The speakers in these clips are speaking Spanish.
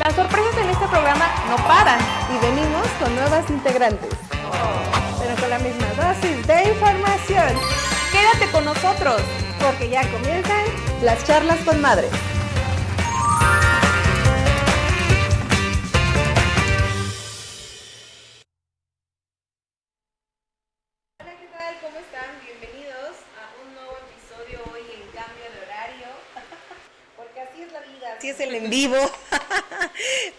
Las sorpresas en este programa no paran. Y venimos con nuevas integrantes, pero con la misma dosis de información, Quédate con nosotros. porque ya comienzan las charlas con madres. Hola, ¿qué tal? ¿Cómo están? Bienvenidos a un nuevo episodio hoy en cambio de horario. Porque así es la vida, Así es el en vivo.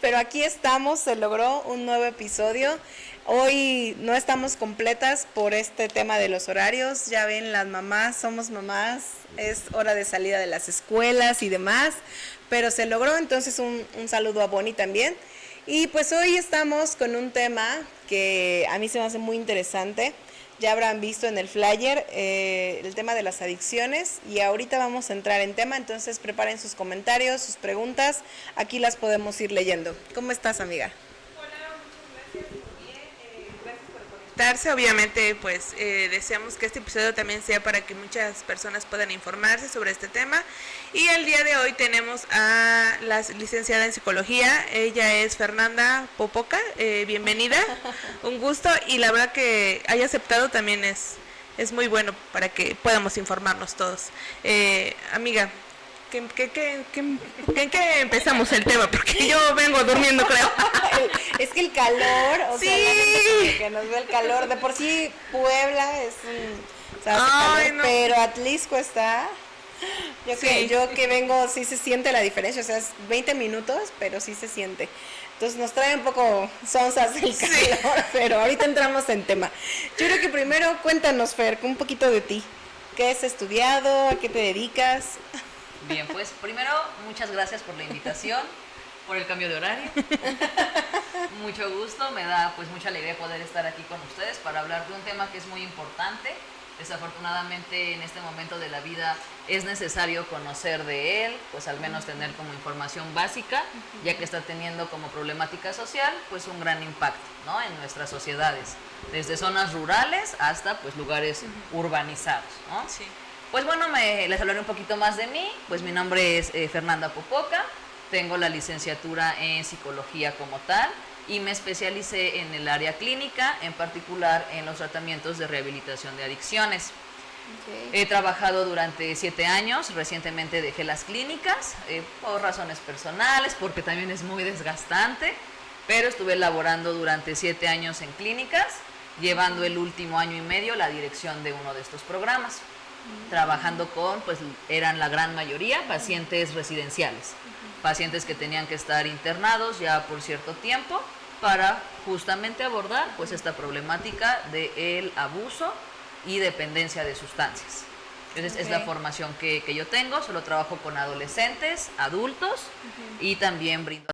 Pero aquí estamos, se logró un nuevo episodio. Hoy no estamos completas por este tema de los horarios. Ya ven, las mamás, somos mamás, es hora de salida de las escuelas y demás. Pero se logró, entonces un saludo a Bonnie también. Y pues hoy estamos con un tema que a mí se me hace muy interesante. Ya habrán visto en el flyer el tema de las adicciones y ahorita vamos a entrar en tema, entonces preparen sus comentarios, sus preguntas, aquí las podemos ir leyendo. ¿Cómo estás, amiga? Obviamente, pues deseamos que este episodio también sea para que muchas personas puedan informarse sobre este tema. Y el día de hoy tenemos a la licenciada en psicología, ella es Fernanda Popoca, bienvenida, un gusto, y la verdad que haya aceptado también es muy bueno para que podamos informarnos todos. Amiga, ¿en qué empezamos el tema? Porque yo vengo durmiendo, creo. Es que el calor, o Sí. sea, la gente que nos ve el calor, de por sí Puebla es o sea, hace Ay, calor, no. pero Atlisco está, Sí. yo que vengo, sí se siente la diferencia, o sea, es 20 minutos, pero sí se siente. Entonces nos trae un poco sonzas el calor, pero ahorita entramos en tema. Yo creo que primero cuéntanos, Fer, un poquito de ti. ¿Qué has estudiado? ¿A qué te dedicas? Bien, pues primero, muchas gracias por la invitación, por el cambio de horario. Mucho gusto, me da pues mucha alegría poder estar aquí con ustedes para hablar de un tema que es muy importante. Desafortunadamente en este momento de la vida es necesario conocer de él, pues al menos tener como información básica, ya que está teniendo como problemática social pues un gran impacto, ¿no?, en nuestras sociedades, desde zonas rurales hasta pues lugares urbanizados, ¿no? Sí. Pues bueno, les hablaré un poquito más de mí. Pues mi nombre es Fernanda Popoca, tengo la licenciatura en psicología como tal y me especialicé en el área clínica, en particular en los tratamientos de rehabilitación de adicciones. Okay. He trabajado durante 7 años, recientemente dejé las clínicas por razones personales, porque también es muy desgastante, pero estuve laborando durante 7 años en clínicas, llevando el último año y medio la dirección de uno de estos programas, trabajando con, pues eran la gran mayoría pacientes residenciales, pacientes que tenían que estar internados ya por cierto tiempo para justamente abordar pues esta problemática del abuso y dependencia de sustancias. Entonces es la formación que yo tengo, solo trabajo con adolescentes, adultos y también brindo.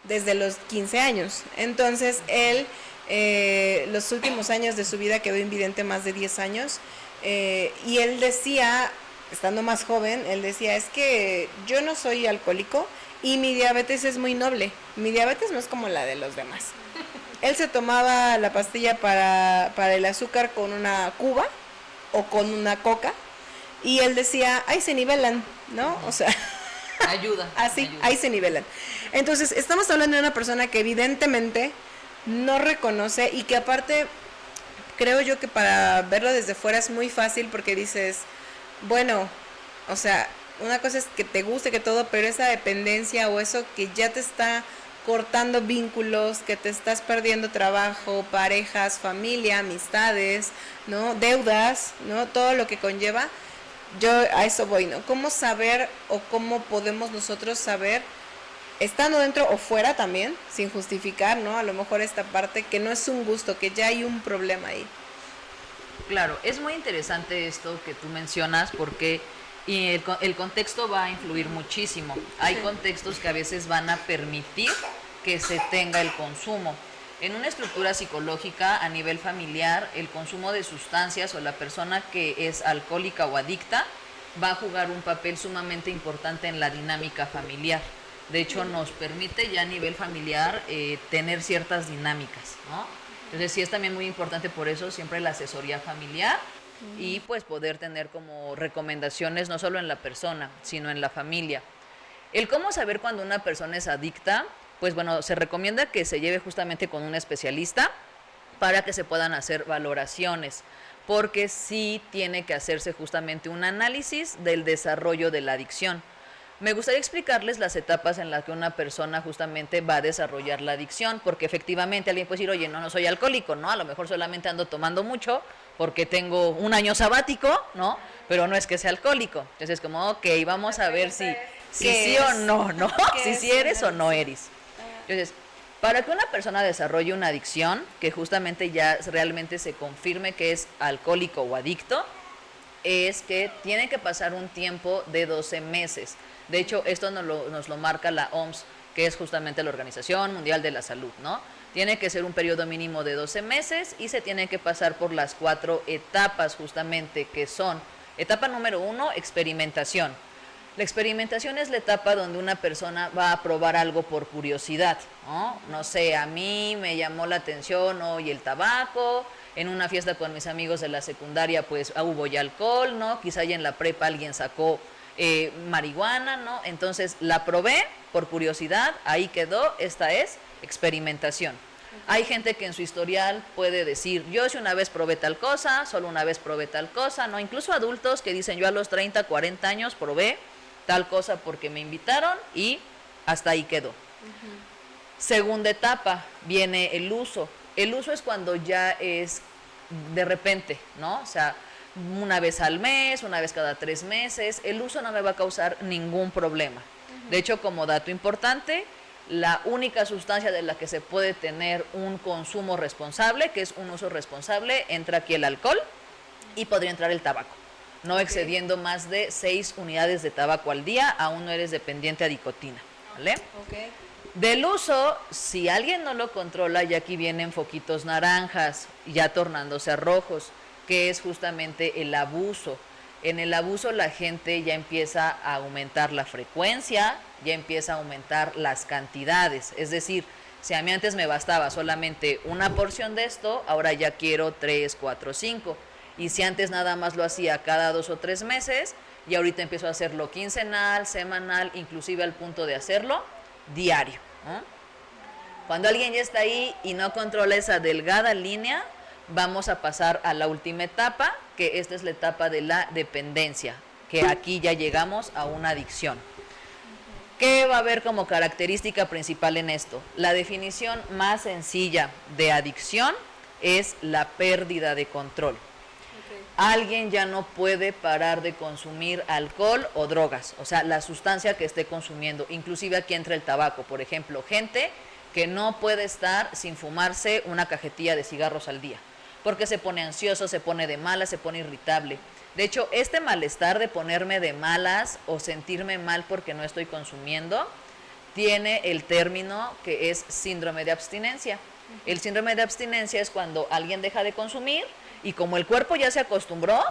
Desde los 15 años. Entonces él, los últimos años de su vida quedó invidente, más de 10 años, y él decía, estando más joven, él decía, es que yo no soy alcohólico y mi diabetes es muy noble, mi diabetes no es como la de los demás. Él se tomaba la pastilla para el azúcar con una cuba o con una coca, Y él decía, ahí se nivelan, ¿no? O sea, Ayuda. así, ayuda. ahí se nivelan. Entonces, estamos hablando de una persona que evidentemente no reconoce y que aparte, creo yo que para verlo desde fuera es muy fácil porque dices, bueno, o sea, una cosa es que te guste que todo, pero esa dependencia o eso que ya te está cortando vínculos, que te estás perdiendo trabajo, parejas, familia, amistades, ¿no? Deudas, ¿no? Todo lo que conlleva. Yo a eso voy, ¿no? ¿Cómo saber o cómo podemos nosotros saber, estando dentro o fuera también, sin justificar, ¿no? A lo mejor esta parte que no es un gusto, que ya hay un problema ahí. Claro, es muy interesante esto que tú mencionas porque el contexto va a influir muchísimo. Hay contextos que a veces van a permitir que se tenga el consumo. En una estructura psicológica a nivel familiar, el consumo de sustancias o la persona que es alcohólica o adicta va a jugar un papel sumamente importante en la dinámica familiar. De hecho, nos permite ya a nivel familiar tener ciertas dinámicas, ¿no? Entonces sí es también muy importante por eso siempre la asesoría familiar y pues poder tener como recomendaciones no solo en la persona, sino en la familia. El cómo saber cuando una persona es adicta, pues bueno, se recomienda que se lleve justamente con un especialista para que se puedan hacer valoraciones, porque sí tiene que hacerse justamente un análisis del desarrollo de la adicción. Me gustaría explicarles las etapas en las que una persona justamente va a desarrollar la adicción, porque efectivamente alguien puede decir, oye, no soy alcohólico, ¿no? A lo mejor solamente ando tomando mucho porque tengo un año sabático, ¿no? Pero no es que sea alcohólico. Entonces, como, ok, vamos a ver si sí o no, ¿no? Si eres o no eres. Entonces, para que una persona desarrolle una adicción, que justamente ya realmente se confirme que es alcohólico o adicto, es que tiene que pasar un tiempo de 12 meses. De hecho, esto nos lo marca la OMS, que es justamente la Organización Mundial de la Salud, ¿no? Tiene que ser un periodo mínimo de 12 meses y se tiene que pasar por las 4 etapas justamente, que son, etapa número 1, experimentación. La experimentación es la etapa donde una persona va a probar algo por curiosidad, ¿no? No sé, a mí me llamó la atención hoy el tabaco, en una fiesta con mis amigos de la secundaria pues hubo ya alcohol, ¿no? Quizá ya en la prepa alguien sacó marihuana, ¿no? Entonces la probé por curiosidad, ahí quedó, esta es experimentación. Hay gente que en su historial puede decir, yo si una vez probé tal cosa, solo una vez probé tal cosa, ¿no? Incluso adultos que dicen, yo a los 30, 40 años probé tal cosa porque me invitaron y hasta ahí quedó. Segunda etapa, viene el uso. El uso es cuando ya es de repente, ¿no? O sea, una vez al mes, una vez cada 3 meses, el uso no me va a causar ningún problema. De hecho, como dato importante, la única sustancia de la que se puede tener un consumo responsable, que es un uso responsable, entra aquí el alcohol y podría entrar el tabaco. No excediendo más de 6 unidades de tabaco al día, aún no eres dependiente a nicotina, ¿vale? Del uso, si alguien no lo controla, ya aquí vienen foquitos naranjas, ya tornándose a rojos, que es justamente el abuso. En el abuso la gente ya empieza a aumentar la frecuencia, ya empieza a aumentar las cantidades. Es decir, si a mí antes me bastaba solamente una porción de esto, ahora ya quiero 3, 4, 5. Y si antes nada más lo hacía cada 2 o 3 meses, y ahorita empiezo a hacerlo quincenal, semanal, inclusive al punto de hacerlo diario, ¿no? Cuando alguien ya está ahí y no controla esa delgada línea, vamos a pasar a la última etapa, que esta es la etapa de la dependencia, que aquí ya llegamos a una adicción. ¿Qué va a haber como característica principal en esto? La definición más sencilla de adicción es la pérdida de control. Alguien ya no puede parar de consumir alcohol o drogas, o sea, la sustancia que esté consumiendo, inclusive aquí entra el tabaco, por ejemplo, gente que no puede estar sin fumarse una cajetilla de cigarros al día, porque se pone ansioso, se pone de malas, se pone irritable. De hecho, este malestar de ponerme de malas o sentirme mal porque no estoy consumiendo, tiene el término que es síndrome de abstinencia. El síndrome de abstinencia es cuando alguien deja de consumir y como el cuerpo ya se acostumbró,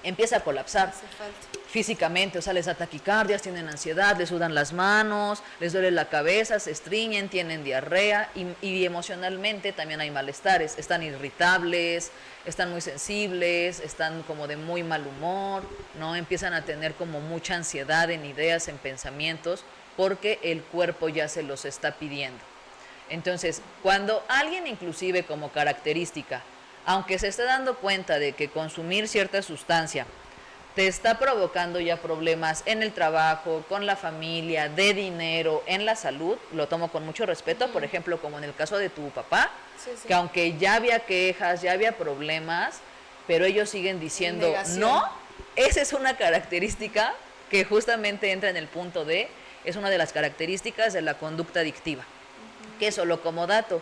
empieza a colapsar Hace falta. físicamente, o sea, les da taquicardias, tienen ansiedad, les sudan las manos, les duele la cabeza, se estriñen, tienen diarrea y emocionalmente también hay malestares, están irritables, están muy sensibles, están como de muy mal humor, ¿no? Empiezan a tener como mucha ansiedad en ideas, en pensamientos, porque el cuerpo ya se los está pidiendo. Entonces, cuando alguien inclusive como característica, aunque se esté dando cuenta de que consumir cierta sustancia te está provocando ya problemas en el trabajo, con la familia, de dinero, en la salud, lo tomo con mucho respeto, por ejemplo, como en el caso de tu papá, Sí, sí. que aunque ya había quejas, ya había problemas, pero ellos siguen diciendo, Negación. no, esa es una característica que justamente entra en el punto de, es una de las características de la conducta adictiva. Que solo como dato,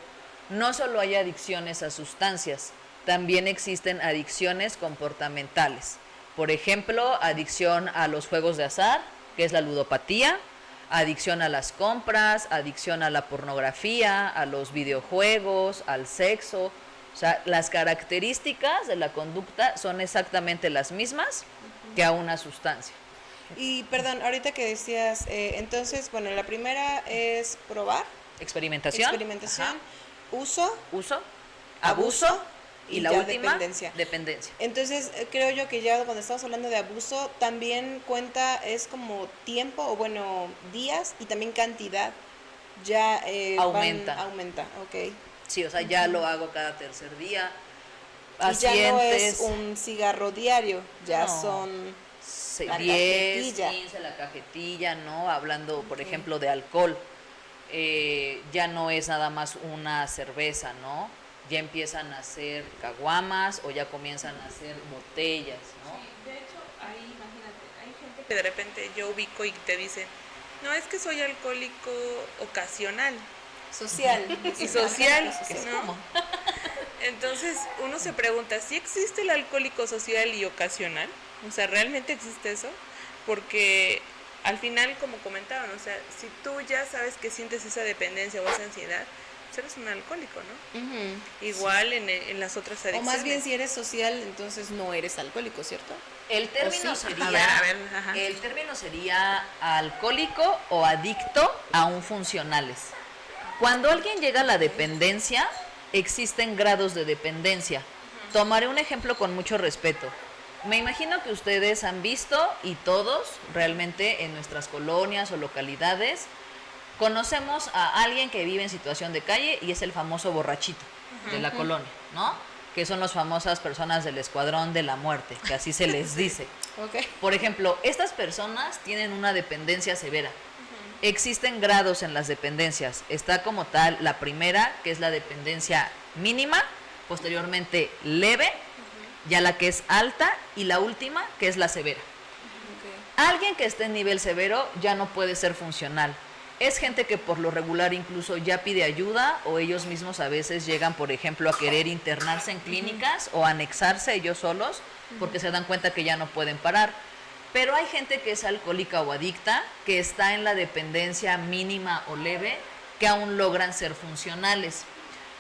no solo hay adicciones a sustancias, también existen adicciones comportamentales. Por ejemplo, adicción a los juegos de azar, que es la ludopatía, adicción a las compras, adicción a la pornografía, a los videojuegos, al sexo. O sea, las características de la conducta son exactamente las mismas que a una sustancia. Y perdón, ahorita que decías, entonces, bueno, la primera es probar, Experimentación, experimentación, ajá, uso, uso, abuso, abuso y la ya última, dependencia. dependencia. Entonces, creo yo que ya cuando estamos hablando de abuso, también cuenta, es como tiempo, o bueno, días y también cantidad. Ya Aumenta. aumenta, ok. Sí, o sea, ya lo hago cada tercer día. Y ya no es Pacientes, un cigarro diario, ya No. son... la 10, cajetilla. 15, la cajetilla, ¿no? Hablando, por ejemplo, de alcohol. Ya no es nada más una cerveza, ¿no? Ya empiezan a hacer caguamas o ya comienzan a hacer botellas, ¿no? De hecho, ahí imagínate, hay gente que de repente yo ubico y te dice, no, es que soy alcohólico ocasional Social. y social, Es ¿no? como, Entonces uno se pregunta, ¿sí existe el alcohólico social y ocasional? O sea, ¿realmente existe eso? Porque al final, como comentaban, o sea, si tú ya sabes que sientes esa dependencia o esa ansiedad, pues eres un alcohólico, ¿no? Ujú. Igual en las otras O adicciones. más bien si eres social, entonces no eres alcohólico, ¿cierto? el término sí? sería, A ver, ajá. el término sería alcohólico o adicto a un funcionales. Cuando alguien llega a la dependencia, existen grados de dependencia. Tomaré un ejemplo con mucho respeto. Me imagino que ustedes han visto, y todos realmente en nuestras colonias o localidades, conocemos a alguien que vive en situación de calle y es el famoso borrachito de la colonia, ¿no? Que son las famosas personas del escuadrón de la muerte, que así se les dice. Ok. Por ejemplo, estas personas tienen una dependencia severa. Existen grados en las dependencias. Está como tal la primera, que es la dependencia mínima, posteriormente leve, ya la que es alta, y la última, que es la severa. Alguien que esté en nivel severo ya no puede ser funcional. Es gente que por lo regular incluso ya pide ayuda o ellos mismos a veces llegan, por ejemplo, a querer internarse en clínicas o anexarse ellos solos porque se dan cuenta que ya no pueden parar. Pero hay gente que es alcohólica o adicta, que está en la dependencia mínima o leve, que aún logran ser funcionales.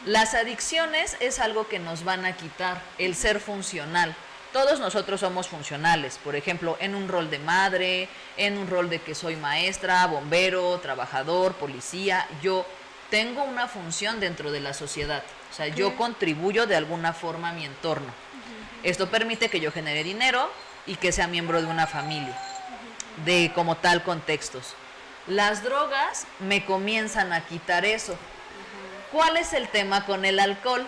Las adicciones es algo que nos van a quitar, el ser funcional. Todos nosotros somos funcionales, por ejemplo, en un rol de madre, en un rol de que soy maestra, bombero, trabajador, policía. Yo tengo una función dentro de la sociedad, o sea, yo contribuyo de alguna forma a mi entorno. Esto permite que yo genere dinero y que sea miembro de una familia, de como tal contextos. Las drogas me comienzan a quitar eso. ¿Cuál es el tema con el alcohol?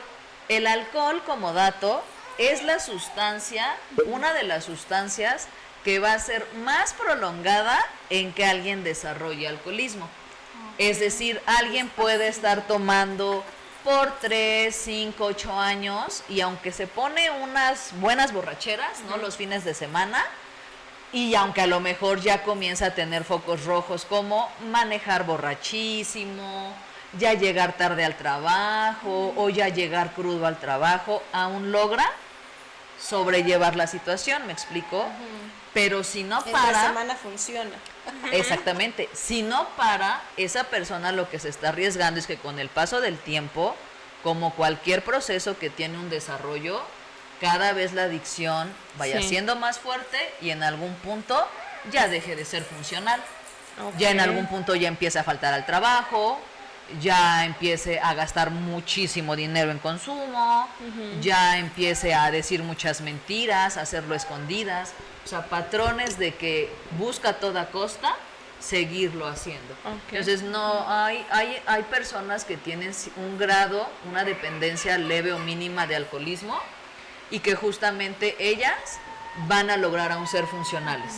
El alcohol, como dato, es la sustancia, una de las sustancias que va a ser más prolongada en que alguien desarrolle alcoholismo. Es decir, alguien puede estar tomando por 3, 5, 8 años y aunque se pone unas buenas borracheras, ¿no? Los fines de semana, y aunque a lo mejor ya comienza a tener focos rojos como manejar borrachísimo, ya llegar tarde al trabajo o ya llegar crudo al trabajo, aún logra sobrellevar la situación, ¿me explico? Pero si no En la para, semana funciona. exactamente, si no para, esa persona lo que se está arriesgando es que con el paso del tiempo, como cualquier proceso que tiene un desarrollo, cada vez la adicción vaya Sí. siendo más fuerte y en algún punto ya deje de ser funcional. Ok. Ya en algún punto ya empieza a faltar al trabajo, ya empiece a gastar muchísimo dinero en consumo, ya empiece a decir muchas mentiras, a hacerlo escondidas, o sea, patrones de que busca a toda costa seguirlo haciendo. Ok. Entonces no hay personas que tienen un grado, una dependencia leve o mínima de alcoholismo y que justamente ellas van a lograr aún ser funcionales,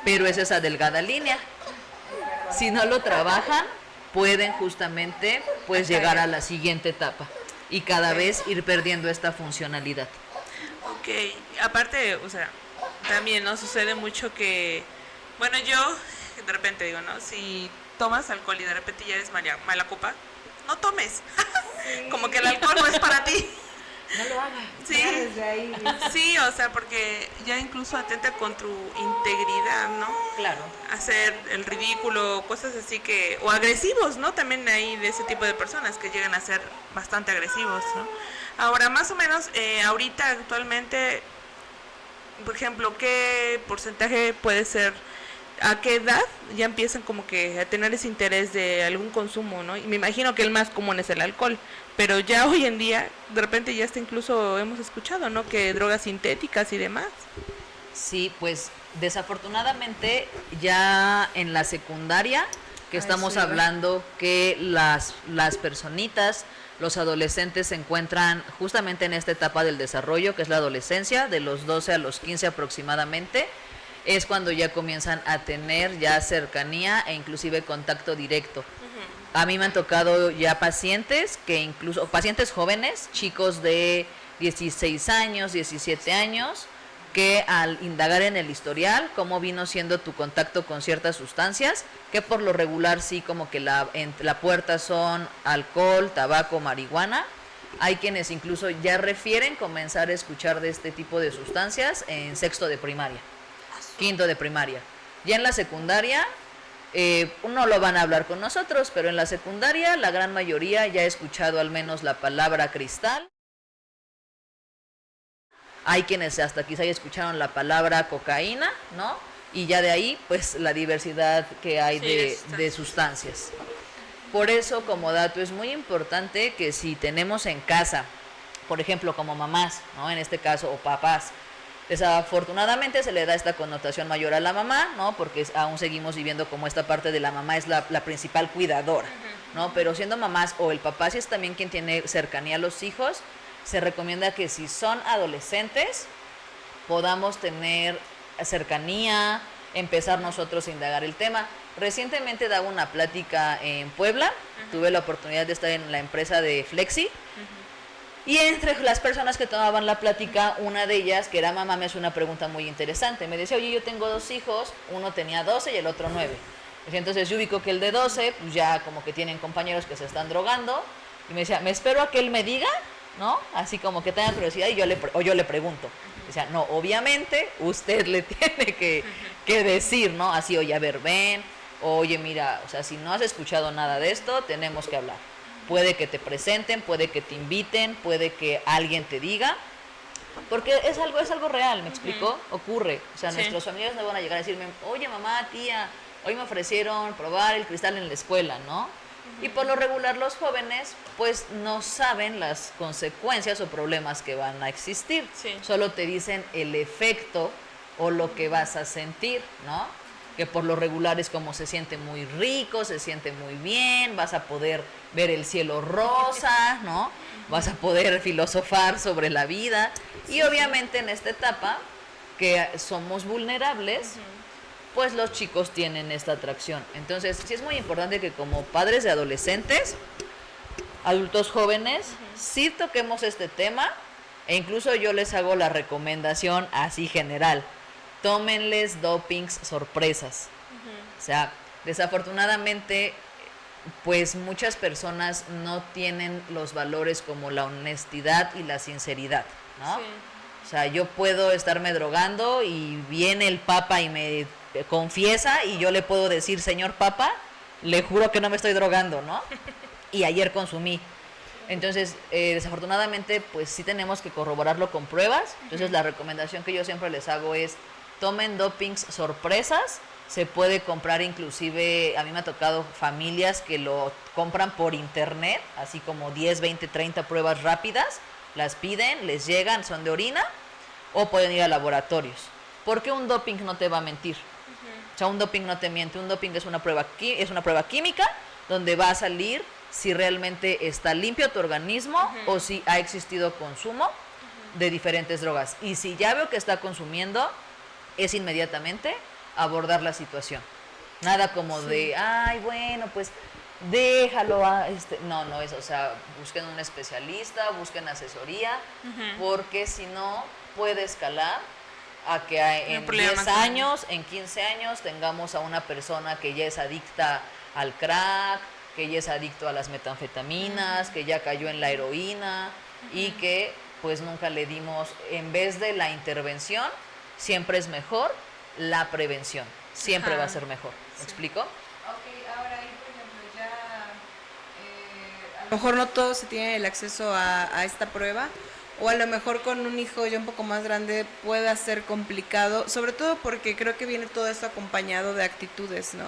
pero es esa delgada línea. Si no lo trabajan, pueden justamente pues llegar a la siguiente etapa y cada vez ir perdiendo esta funcionalidad. Ok, aparte, o sea, también nos sucede mucho que, bueno, yo de repente digo, ¿no? Si tomas alcohol y de repente ya eres mala copa, no tomes. Como que el alcohol no es para ti. No lo hagan. Sí, Ya desde ahí. sí, o sea, porque ya incluso atenta con tu integridad, ¿no? Claro. Hacer el ridículo, cosas así que, o agresivos, ¿no? También hay de ese tipo de personas que llegan a ser bastante agresivos, ¿no? Ahora, más o menos, ahorita actualmente, por ejemplo, ¿qué porcentaje puede ser? ¿A qué edad ya empiezan como que a tener ese interés de algún consumo, ¿no? Y me imagino que el más común es el alcohol, pero ya hoy en día, de repente ya está incluso, hemos escuchado, ¿no? Que drogas sintéticas y demás. Sí, pues desafortunadamente ya en la secundaria, que estamos sí, hablando que las personitas, los adolescentes se encuentran justamente en esta etapa del desarrollo, que es la adolescencia, de los 12 a los 15 aproximadamente, es cuando ya comienzan a tener ya cercanía e inclusive contacto directo. A mí me han tocado ya pacientes que incluso, pacientes jóvenes, chicos de 16 años, 17 años, que al indagar en el historial, cómo vino siendo tu contacto con ciertas sustancias, que por lo regular sí como que la puerta son alcohol, tabaco, marihuana. Hay quienes incluso ya refieren comenzar a escuchar de este tipo de sustancias en sexto de primaria, quinto de primaria. Ya en la secundaria, no lo van a hablar con nosotros, pero en la secundaria la gran mayoría ya ha escuchado al menos la palabra cristal. Hay quienes hasta quizá ya escucharon la palabra cocaína, ¿no? Y ya de ahí, pues la diversidad que hay de sustancias. Por eso, como dato, es muy importante que si tenemos en casa, por ejemplo, como mamás, ¿no? En este caso, o papás, desafortunadamente se le da esta connotación mayor a la mamá, ¿no? Porque aún seguimos viviendo como esta parte de la mamá es la principal cuidadora, ¿no? Pero siendo mamás o el papá, si es también quien tiene cercanía a los hijos, se recomienda que si son adolescentes podamos tener cercanía, empezar nosotros a indagar el tema. Recientemente daba una plática en Puebla, tuve la oportunidad de estar en la empresa de Flexi, y entre las personas que tomaban la plática, una de ellas, que era mamá, me hizo una pregunta muy interesante. Me decía, oye, yo tengo 2 hijos, uno tenía 12 y el otro 9. Entonces yo ubico que el de 12, pues ya como que tienen compañeros que se están drogando, y me decía, me espero a que él me diga, ¿no? Así como que tenga curiosidad y yo le pregunto. O sea, no, obviamente usted le tiene que decir, ¿no? Así, oye, a ver, ven, oye, mira, o sea, si no has escuchado nada de esto, tenemos que hablar. Puede que te presenten, puede que te inviten, puede que alguien te diga, porque es algo real, ¿me explico? Ocurre. O sea, nuestros familiares no van a llegar a decirme, oye, mamá, tía, hoy me ofrecieron probar el cristal en la escuela, ¿no? Y por lo regular los jóvenes pues no saben las consecuencias o problemas que van a existir. Sí. Solo te dicen el efecto o lo que vas a sentir, ¿no? Que por lo regular es como se siente muy rico, se siente muy bien, vas a poder ver el cielo rosa, ¿no? Vas a poder filosofar sobre la vida. Y obviamente en esta etapa que somos vulnerables, pues los chicos tienen esta atracción. Entonces, sí es muy importante que como padres de adolescentes, adultos jóvenes, sí toquemos este tema, e incluso yo les hago la recomendación así general, tómenles dopings sorpresas. O sea, desafortunadamente, pues muchas personas no tienen los valores como la honestidad y la sinceridad, ¿no? Sí. O sea, yo puedo estarme drogando y viene el papa y me confiesa y yo le puedo decir, señor papa, le juro que no me estoy drogando, ¿no? Y ayer consumí. Entonces, desafortunadamente, pues sí tenemos que corroborarlo con pruebas. Entonces, la recomendación que yo siempre les hago es tomen dopings sorpresas. Se puede comprar inclusive, a mí me ha tocado familias que lo compran por internet, así como 10, 20, 30 pruebas rápidas, las piden, les llegan, son de orina, o pueden ir a laboratorios. Porque un doping no te va a mentir. O sea, un doping no te miente, un doping es una prueba química donde va a salir si realmente está limpio tu organismo o si ha existido consumo de diferentes drogas. Y si ya veo que está consumiendo, es inmediatamente abordar la situación. Nada como de, ay, bueno, pues déjalo. No es, o sea, busquen un especialista, busquen asesoría, porque si no puede escalar a que en 10 años, en 15 años tengamos a una persona que ya es adicta al crack, que ya es adicto a las metanfetaminas, que ya cayó en la heroína y que pues nunca le dimos, en vez de la intervención, siempre es mejor la prevención, siempre va a ser mejor. ¿Me explico? Ok, ahora ahí, por ejemplo, ya A lo mejor no todos se tienen el acceso a esta prueba, o a lo mejor con un hijo ya un poco más grande pueda ser complicado, sobre todo porque creo que viene todo esto acompañado de actitudes, ¿no?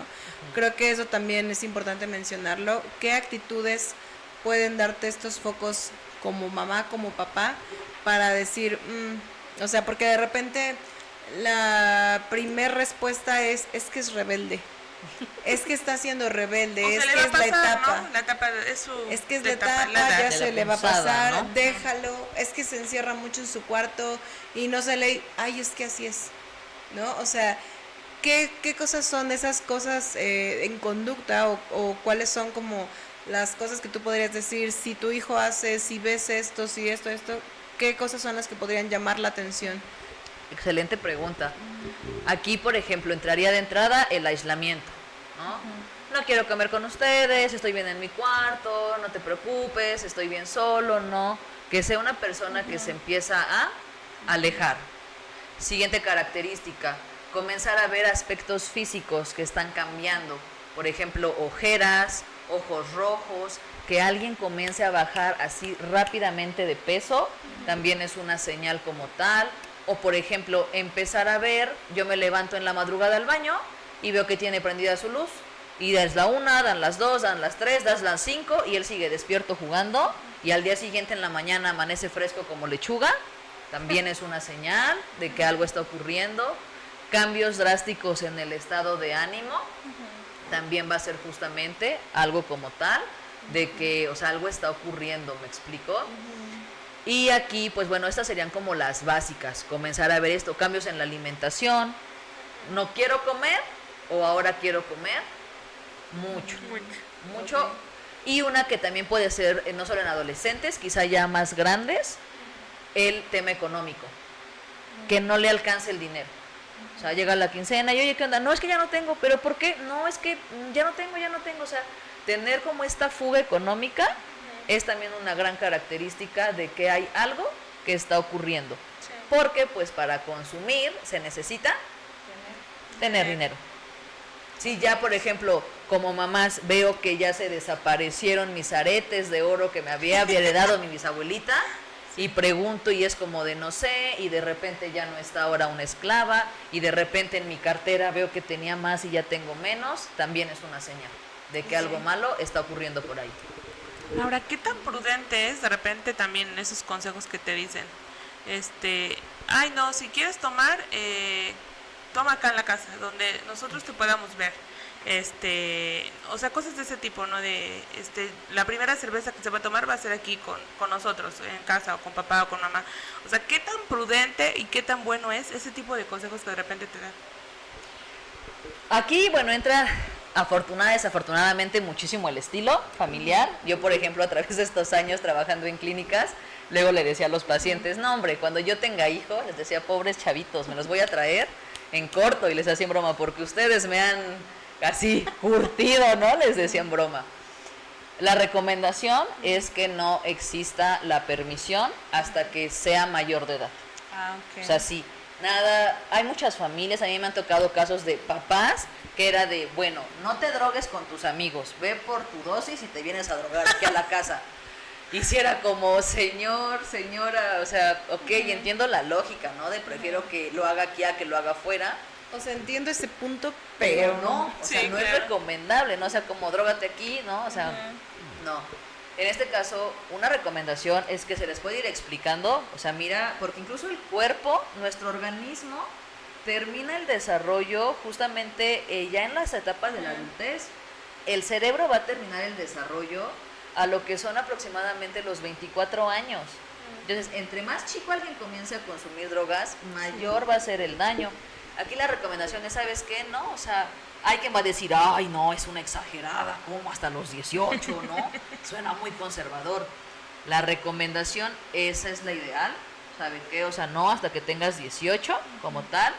Creo que eso también es importante mencionarlo. ¿Qué actitudes pueden darte estos focos como mamá, como papá, para decir, o sea, porque de repente la primer respuesta es que es rebelde. Es que está siendo rebelde, es que es la etapa. ¿no? La etapa es su Es que es la etapa, etapa, ya de se la le va a punzada, pasar, ¿no? déjalo, es que se encierra mucho en su cuarto y no se le, ay, es que así es, ¿no? O sea, ¿qué cosas son esas cosas en conducta o cuáles son como las cosas que tú podrías decir, si tu hijo hace, si ves esto, si esto, qué cosas son las que podrían llamar la atención? Excelente pregunta. Aquí, por ejemplo, entraría de entrada el aislamiento, ¿no? No quiero comer con ustedes, estoy bien en mi cuarto, no te preocupes, estoy bien solo, ¿no? Que sea una persona que se empieza a alejar. Siguiente característica, comenzar a ver aspectos físicos que están cambiando. Por ejemplo, ojeras, ojos rojos, que alguien comience a bajar así rápidamente de peso, también es una señal como tal. O por ejemplo, empezar a ver, yo me levanto en la madrugada al baño y veo que tiene prendida su luz. Y das la 1, dan las 2, dan las 3, das las 5 y él sigue despierto jugando. Y al día siguiente en la mañana amanece fresco como lechuga. También es una señal de que algo está ocurriendo. Cambios drásticos en el estado de ánimo. También va a ser justamente algo como tal, de que, o sea, algo está ocurriendo, ¿me explico? Y aquí, pues bueno, estas serían como las básicas, comenzar a ver esto, cambios en la alimentación, no quiero comer o ahora quiero comer, mucho. Y una que también puede ser, no solo en adolescentes, quizá ya más grandes, el tema económico, que no le alcance el dinero. O sea, llega la quincena y oye, ¿qué onda? No, es que ya no tengo, ¿pero por qué? No, es que ya no tengo, o sea, tener como esta fuga económica es también una gran característica de que hay algo que está ocurriendo. Sí. Porque pues para consumir se necesita tener dinero. Si ya, por ejemplo, como mamás veo que ya se desaparecieron mis aretes de oro que me había heredado mi bisabuelita, y pregunto y es como de no sé, y de repente ya no está ahora una esclava, y de repente en mi cartera veo que tenía más y ya tengo menos, también es una señal de que algo malo está ocurriendo por ahí. Ahora, ¿qué tan prudente es de repente también esos consejos que te dicen? Ay no, si quieres tomar, toma acá en la casa, donde nosotros te podamos ver. O sea, cosas de ese tipo, ¿no? De, la primera cerveza que se va a tomar va a ser aquí con nosotros, en casa, o con papá o con mamá. O sea, ¿qué tan prudente y qué tan bueno es ese tipo de consejos que de repente te dan? Aquí, bueno, entra desafortunadamente muchísimo el estilo familiar. Yo, por ejemplo, a través de estos años trabajando en clínicas, luego le decía a los pacientes, no hombre, cuando yo tenga hijos, les decía, pobres chavitos, me los voy a traer en corto, y les hacía en broma, porque ustedes me han así curtido, ¿no? Les decía en broma. La recomendación es que no exista la permisión hasta que sea mayor de edad. Okay. O sea, sí, nada, hay muchas familias, a mí me han tocado casos de papás que era de, bueno, no te drogues con tus amigos, ve por tu dosis y te vienes a drogar aquí a la casa. hiciera como señora, o sea, ok, entiendo la lógica, ¿no? De prefiero que lo haga aquí a que lo haga afuera, O sea, entiendo ese punto, pero pero no, o sea, Sí, no es claro. recomendable, ¿no? O sea, como drógate aquí, ¿no? O sea, no. En este caso, una recomendación es que se les puede ir explicando, o sea, mira, porque incluso el cuerpo, nuestro organismo, termina el desarrollo justamente ya en las etapas de la adultez. El cerebro va a terminar el desarrollo a lo que son aproximadamente los 24 años. Entonces, entre más chico alguien comience a consumir drogas, mayor va a ser el daño. Aquí la recomendación es, ¿sabes qué? No, o sea, hay quien va a decir, ay, no, es una exagerada, ¿cómo hasta los 18, no? Suena muy conservador. La recomendación, esa es la ideal, ¿sabe qué? O sea, no hasta que tengas 18 como tal.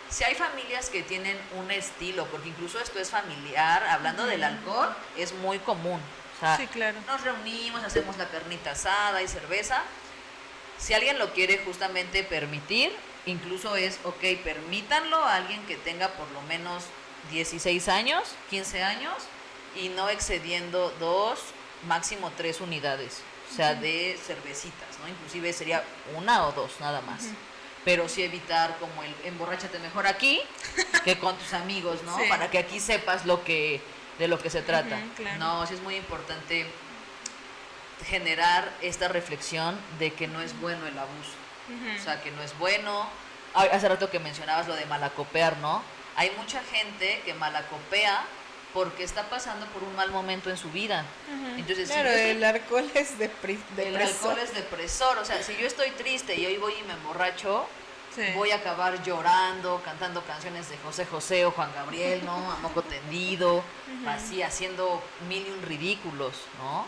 Si hay familias que tienen un estilo, porque incluso esto es familiar, hablando del alcohol, es muy común. O sea, Sí, claro. nos reunimos, hacemos la carnita asada y cerveza. Si alguien lo quiere justamente permitir, incluso es, ok, permítanlo a alguien que tenga por lo menos 16 años, 15 años, y no excediendo 2, máximo 3 unidades, o sea, de cervecitas, ¿no? Inclusive sería 1 o 2 nada más. Pero sí evitar como el emborráchate mejor aquí que con tus amigos, ¿no? Sí. Para que aquí sepas de lo que se trata. Claro. No, sí es muy importante generar esta reflexión de que no es bueno el abuso. O sea, que no es bueno. Hace rato que mencionabas lo de malacopear, ¿no? Hay mucha gente que malacopea porque está pasando por un mal momento en su vida. Entonces, claro, si yo estoy- el alcohol es el depresor. alcohol es depresor. O sea, si yo estoy triste y hoy voy y me emborracho, Sí. voy a acabar llorando, cantando canciones de José José o Juan Gabriel, ¿no? A moco tendido, así haciendo mil y un ridículos, ¿no?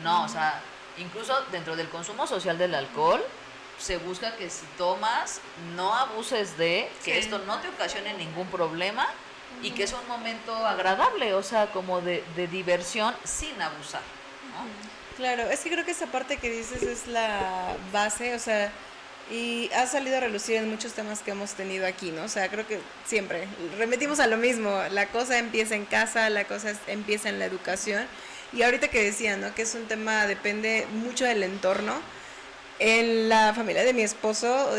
No, o sea, incluso dentro del consumo social del alcohol, se busca que si tomas, no abuses que Sí. esto no te ocasione ningún problema y que es un momento agradable, o sea, como de diversión sin abusar, ¿no? Claro, es que creo que esa parte que dices es la base, o sea, y ha salido a relucir en muchos temas que hemos tenido aquí, ¿no? O sea, creo que siempre remetimos a lo mismo, la cosa empieza en casa, empieza en la educación, y ahorita que decía, ¿no? Que es un tema, depende mucho del entorno. En la familia de mi esposo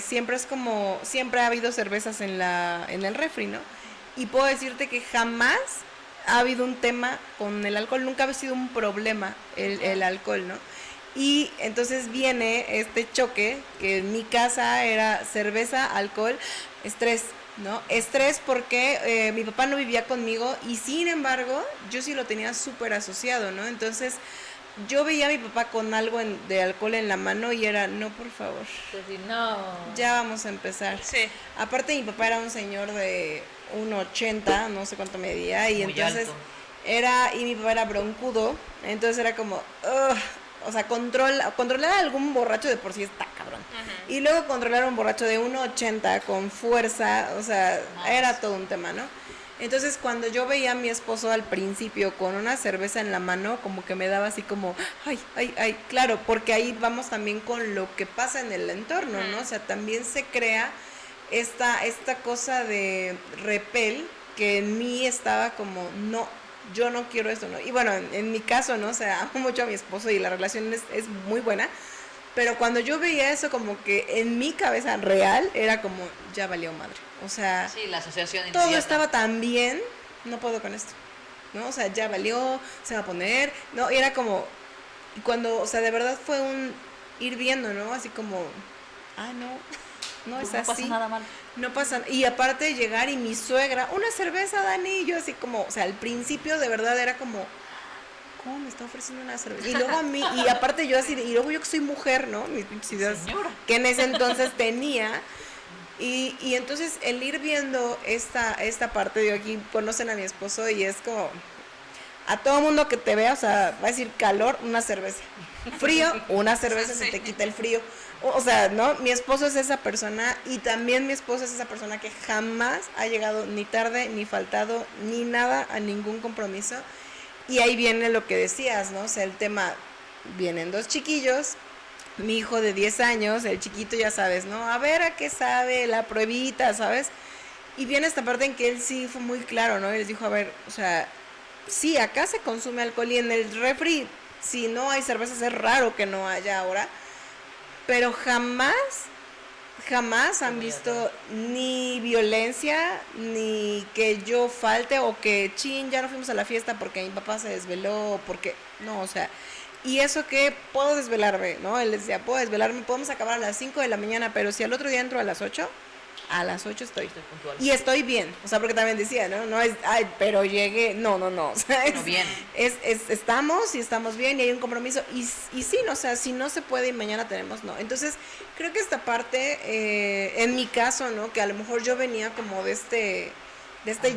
siempre es como, siempre ha habido cervezas en el refri, ¿no? Y puedo decirte que jamás ha habido un tema con el alcohol, nunca ha sido un problema el alcohol, ¿no? Y entonces viene este choque, que en mi casa era cerveza, alcohol, estrés, ¿no? Estrés porque mi papá no vivía conmigo y sin embargo yo sí lo tenía súper asociado, ¿no? Entonces yo veía a mi papá con algo de alcohol en la mano y era, no, por favor, Entonces, no. ya vamos a empezar. Sí. Aparte mi papá era un señor de 1,80, no sé cuánto medía, y Muy entonces alto. y mi papá era broncudo, entonces era como, ugh, o sea, controlar a algún borracho de por sí está cabrón. Y luego controlar a un borracho de 1,80 con fuerza, o sea, Más. era todo un tema, ¿no? Entonces cuando yo veía a mi esposo al principio con una cerveza en la mano, como que me daba así como, ay, claro, porque ahí vamos también con lo que pasa en el entorno, ¿no? O sea, también se crea esta cosa de repel que en mí estaba como, no, yo no quiero esto, ¿no? Y bueno, en mi caso, ¿no? O sea, amo mucho a mi esposo y la relación es muy buena, pero cuando yo veía eso como que en mi cabeza real, era como, ya valió madre. O sea, Sí, la asociación todo inmediata. estaba tan bien, no puedo con esto, ¿no? O sea, ya valió, se va a poner, ¿no? Y era como, y cuando, o sea, de verdad fue un ir viendo, ¿no? Así como, no es No así. pasa nada mal. No pasa, y aparte de llegar y mi suegra, una cerveza, Dani, y yo así como, o sea, al principio de verdad era como, ¿cómo me está ofreciendo una cerveza? Y luego a mí, y aparte yo así, y luego yo que soy mujer, ¿no? Mis pinches ideas Señora. que en ese entonces tenía, y entonces el ir viendo esta parte, de aquí conocen a mi esposo y es como, a todo mundo que te vea, o sea, va a decir calor, una cerveza. Frío, una cerveza, se te quita el frío. O sea, ¿no? Mi esposo es esa persona y también mi esposo es esa persona que jamás ha llegado ni tarde, ni faltado, ni nada a ningún compromiso. Y ahí viene lo que decías, ¿no? O sea, el tema, vienen 2 chiquillos, mi hijo de 10 años, el chiquito ya sabes, ¿no? A ver a qué sabe, la pruebita, ¿sabes? Y viene esta parte en que él sí fue muy claro, ¿no? Y les dijo, a ver, o sea, sí, acá se consume alcohol y en el refri si no hay cervezas, es raro que no haya ahora, pero jamás han visto ni violencia, ni que yo falte o que ya no fuimos a la fiesta porque mi papá se desveló, o porque no, o sea, y eso que puedo desvelarme, ¿no? Él decía, puedo desvelarme, podemos acabar a las 5 de la mañana, pero si al otro día entro a las 8 estoy. Estoy puntual. Y estoy bien, o sea, porque también decía, ¿no? No es, ay, pero llegué, no, o sea, No, bien. estamos y estamos bien y hay un compromiso, y sí, no, o sea, si no se puede y mañana tenemos, no. Entonces, creo que esta parte, en mi caso, ¿no? Que a lo mejor yo venía como de este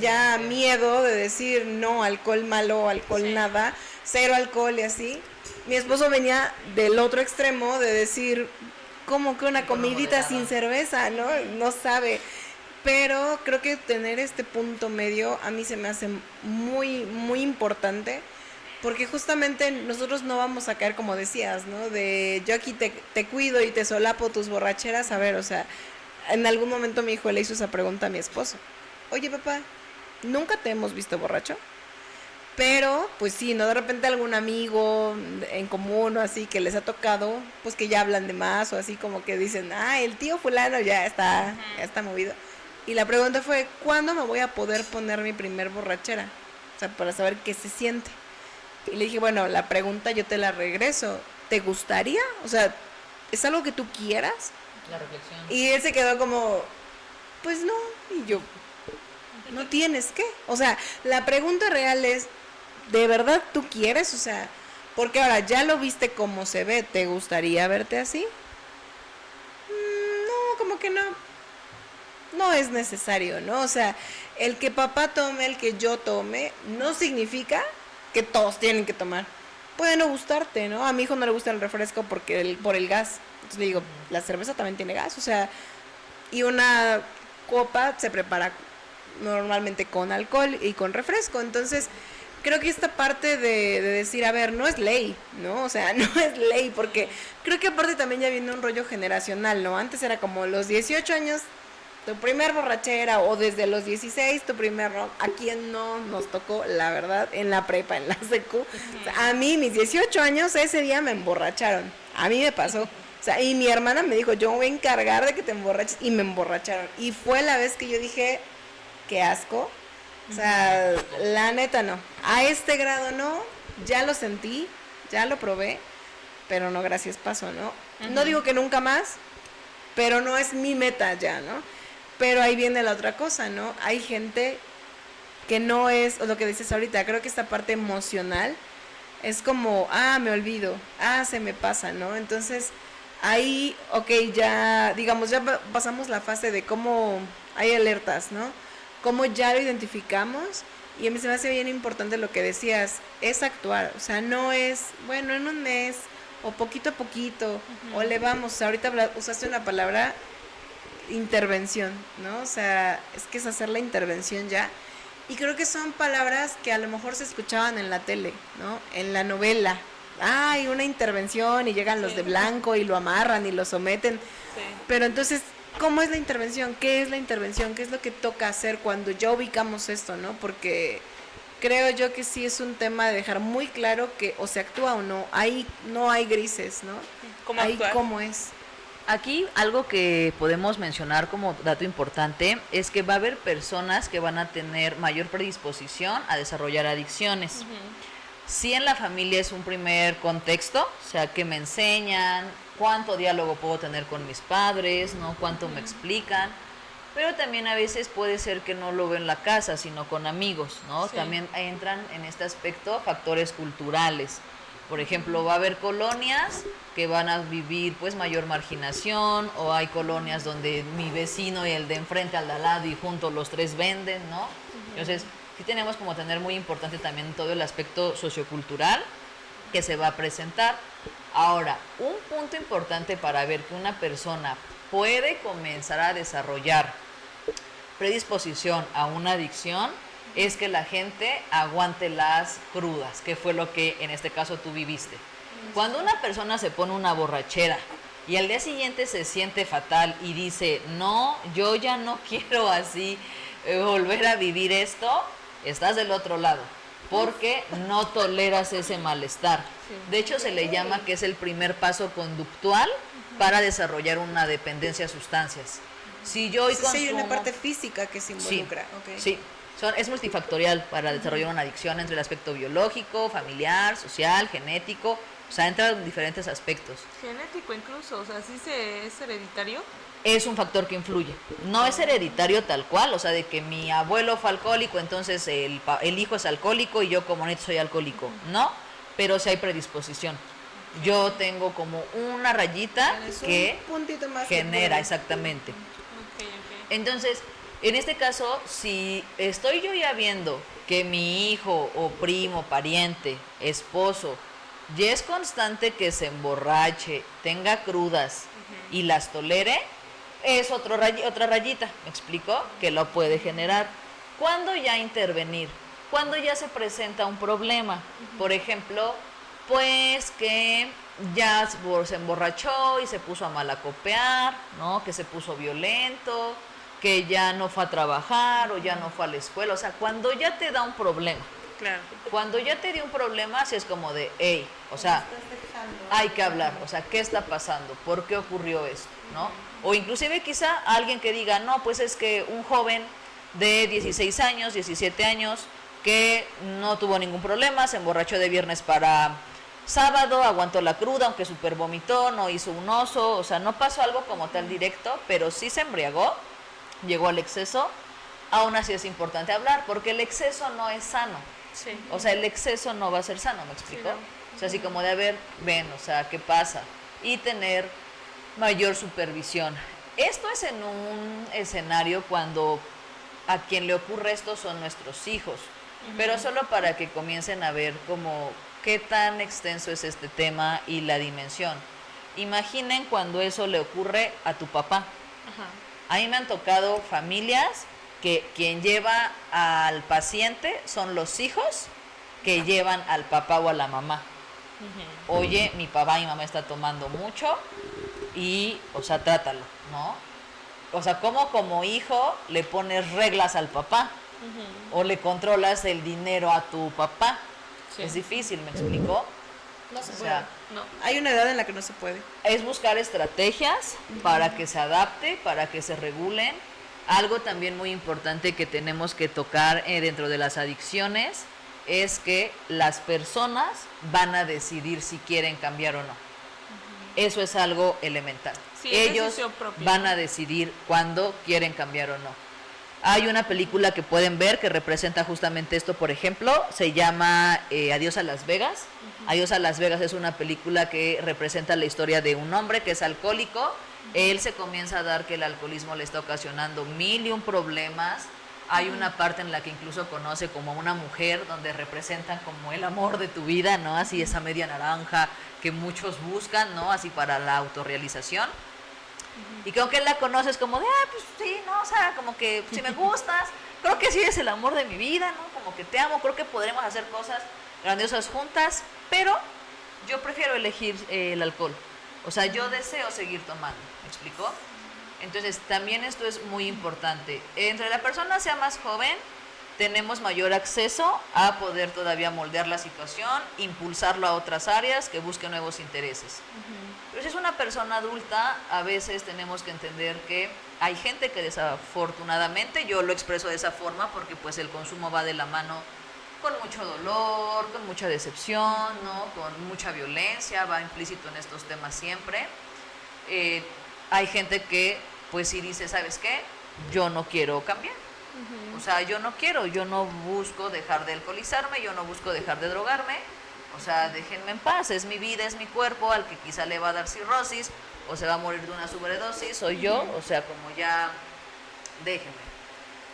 ya miedo de decir, no, alcohol malo, alcohol nada, cero alcohol y así. Mi esposo venía del otro extremo de decir, como que una comidita sin cerveza, ¿no? No sabe. Pero creo que tener este punto medio a mí se me hace muy, muy importante, porque justamente nosotros no vamos a caer, como decías, ¿no? De yo aquí te cuido y te solapo tus borracheras. A ver, o sea, en algún momento mi hijo le hizo esa pregunta a mi esposo. Oye, papá, ¿nunca te hemos visto borracho? Pero, pues sí, ¿no? De repente algún amigo en común o así que les ha tocado, pues que ya hablan de más o así como que dicen, el tío fulano ya está movido. Y la pregunta fue, ¿cuándo me voy a poder poner mi primer borrachera? O sea, para saber qué se siente. Y le dije, bueno, la pregunta yo te la regreso. ¿Te gustaría? O sea, ¿es algo que tú quieras? La reflexión. Y él se quedó como, pues no. Y yo, no tienes que. O sea, la pregunta real es, ¿de verdad tú quieres? O sea, porque ahora ya lo viste como se ve, ¿te gustaría verte así? No, como que no. No es necesario, ¿no? O sea, el que papá tome, el que yo tome, no significa que todos tienen que tomar. Puede no gustarte, ¿no? A mi hijo no le gusta el refresco por el gas. Entonces le digo, la cerveza también tiene gas, o sea, y una copa se prepara normalmente con alcohol y con refresco. Entonces, creo que esta parte de decir, a ver, no es ley, ¿no? O sea, no es ley, porque creo que aparte también ya viene un rollo generacional, ¿no? Antes era como los 18 años, tu primer borrachera, o desde los 16, tu primer rock. ¿A quién no nos tocó, la verdad, en la prepa, en la secu? O sea, a mí, mis 18 años, ese día me emborracharon. A mí me pasó. O sea, y mi hermana me dijo, yo me voy a encargar de que te emborraches, y me emborracharon. Y fue la vez que yo dije, qué asco. O sea, la neta no. A este grado no, ya lo sentí, ya lo probé, pero no, gracias, paso, ¿no? No digo que nunca más, pero no es mi meta ya, ¿no? Pero ahí viene la otra cosa, ¿no? Hay gente que no es, o lo que dices ahorita, creo que esta parte emocional es como, me olvido, se me pasa, ¿no? Entonces, ahí, ok, ya, digamos, ya pasamos la fase de cómo hay alertas, ¿no? Cómo ya lo identificamos, y a mí se me hace bien importante lo que decías, es actuar, o sea, no es, bueno, en un mes, o poquito a poquito, o le vamos, ahorita usaste una palabra, intervención, ¿no? O sea, es que es hacer la intervención ya, y creo que son palabras que a lo mejor se escuchaban en la tele, ¿no? En la novela, hay una intervención, y llegan los de blanco, y lo amarran, y lo someten, pero entonces, ¿cómo es la intervención? ¿Qué es la intervención? ¿Qué es lo que toca hacer cuando ya ubicamos esto, no? Porque creo yo que sí es un tema de dejar muy claro que o se actúa o no. Ahí no hay grises, ¿no? ¿Cómo ahí actuar? cómo es. Aquí algo que podemos mencionar como dato importante es que va a haber personas que van a tener mayor predisposición a desarrollar adicciones. Sí, en la familia es un primer contexto, o sea, que me enseñan, cuánto diálogo puedo tener con mis padres, ¿no? Cuánto me explican, pero también a veces puede ser que no lo veo en la casa, sino con amigos, ¿no? Sí. También entran en este aspecto factores culturales. Por ejemplo, va a haber colonias que van a vivir pues mayor marginación, o hay colonias donde mi vecino y el de enfrente al de al lado y juntos los tres venden, ¿no? Entonces, sí tenemos como tener muy importante también todo el aspecto sociocultural que se va a presentar. Ahora, un punto importante para ver que una persona puede comenzar a desarrollar predisposición a una adicción es que la gente aguante las crudas, que fue lo que en este caso tú viviste. Cuando una persona se pone una borrachera y al día siguiente se siente fatal y dice, no, yo ya no quiero así volver a vivir esto, estás del otro lado. porque no toleras ese malestar. De hecho, se le llama que es el primer paso conductual para desarrollar una dependencia a sustancias. Si yo hoy Sí, hay una consumo- parte física que se involucra. Sí, Ok. sí. Es multifactorial para desarrollar una adicción entre el aspecto biológico, familiar, social, genético, o sea, entra en diferentes aspectos. Genético incluso, o sea, ¿sí es hereditario? Es un factor que influye. No es hereditario tal cual, o sea, de que mi abuelo fue alcohólico, entonces el hijo es alcohólico y yo como nieto soy alcohólico. No, pero sí hay predisposición. Yo tengo como una rayita Es que un puntito más que genera, puede. exactamente. Ok. Entonces, en este caso, si estoy yo ya viendo que mi hijo o primo, pariente, esposo, ya es constante que se emborrache, tenga crudas y las tolere, es otra rayita, ¿me explico? Que lo puede generar. ¿Cuándo ya intervenir? Cuando ya se presenta un problema. Por ejemplo, pues que ya se emborrachó y se puso a malacopear, ¿no? Que se puso violento, que ya no fue a trabajar o ya no fue a la escuela. O sea, cuando ya te da un problema. Claro. Cuando ya te dio un problema, sí es como de, hey, o sea, hay que hablar, o sea, ¿qué está pasando? ¿Por qué ocurrió esto? ¿No? O inclusive quizá alguien que diga, no, pues es que un joven de 16 años, 17 años, que no tuvo ningún problema, se emborrachó de viernes para sábado, aguantó la cruda, aunque súper vomitó, no hizo un oso, o sea, no pasó algo como tal directo, pero sí se embriagó, llegó al exceso. Aún así es importante hablar, porque el exceso no es sano. Sí. O sea, el exceso no va a ser sano, ¿me explico? Sí, no. O sea, así como de, a ver, ven, o sea, ¿qué pasa? Y tener mayor supervisión. Esto es en un escenario cuando a quien le ocurre esto son nuestros hijos, pero solo para que comiencen a ver como qué tan extenso es este tema y la dimensión. Imaginen cuando eso le ocurre a tu papá. Ajá. A mí me han tocado familias que quien lleva al paciente son los hijos que llevan al papá o a la mamá. Oye, mi papá y mi mamá está tomando mucho y, o sea, trátalo, ¿no? O sea, ¿cómo como hijo le pones reglas al papá? O le controlas el dinero a tu papá. Sí. Es difícil, ¿me explicó? No se O puede. sea, No. Hay una edad en la que no se puede. es buscar estrategias para que se adapte, para que se regulen. Algo también muy importante que tenemos que tocar dentro de las adicciones es que las personas van a decidir si quieren cambiar o no. Eso es algo elemental. Sí, es Ellos decisión propia. van a decidir cuándo quieren cambiar o no. Hay una película que pueden ver que representa justamente esto, por ejemplo, se llama Adiós a Las Vegas. Adiós a Las Vegas es una película que representa la historia de un hombre que es alcohólico. Él se comienza a dar que el alcoholismo le está ocasionando 1001 problemas. Hay una parte en la que incluso conoce como una mujer donde representan como el amor de tu vida, ¿no? Así esa media naranja que muchos buscan, ¿no? Así para la autorrealización. Y creo que él la conoce es como de, pues sí, ¿no? O sea, como que si me gustas, creo que sí es el amor de mi vida, ¿no? Como que te amo, creo que podremos hacer cosas grandiosas juntas, pero yo prefiero elegir el alcohol. O sea, yo deseo seguir tomando, ¿me explicó? Entonces, también esto es muy importante. Entre la persona sea más joven, tenemos mayor acceso a poder todavía moldear la situación, impulsarlo a otras áreas que busquen nuevos intereses. Pero si es una persona adulta, a veces tenemos que entender que hay gente que desafortunadamente, yo lo expreso de esa forma porque pues el consumo va de la mano con mucho dolor, con mucha decepción, ¿no? Con mucha violencia, va implícito en estos temas siempre. Hay gente que pues sí dice, ¿sabes qué? Yo no quiero cambiar. O sea, yo no busco dejar de alcoholizarme, yo no busco dejar de drogarme. O sea, déjenme en paz, es mi vida, es mi cuerpo, al que quizá le va a dar cirrosis o se va a morir de una sobredosis, soy yo, o sea, como ya, déjenme.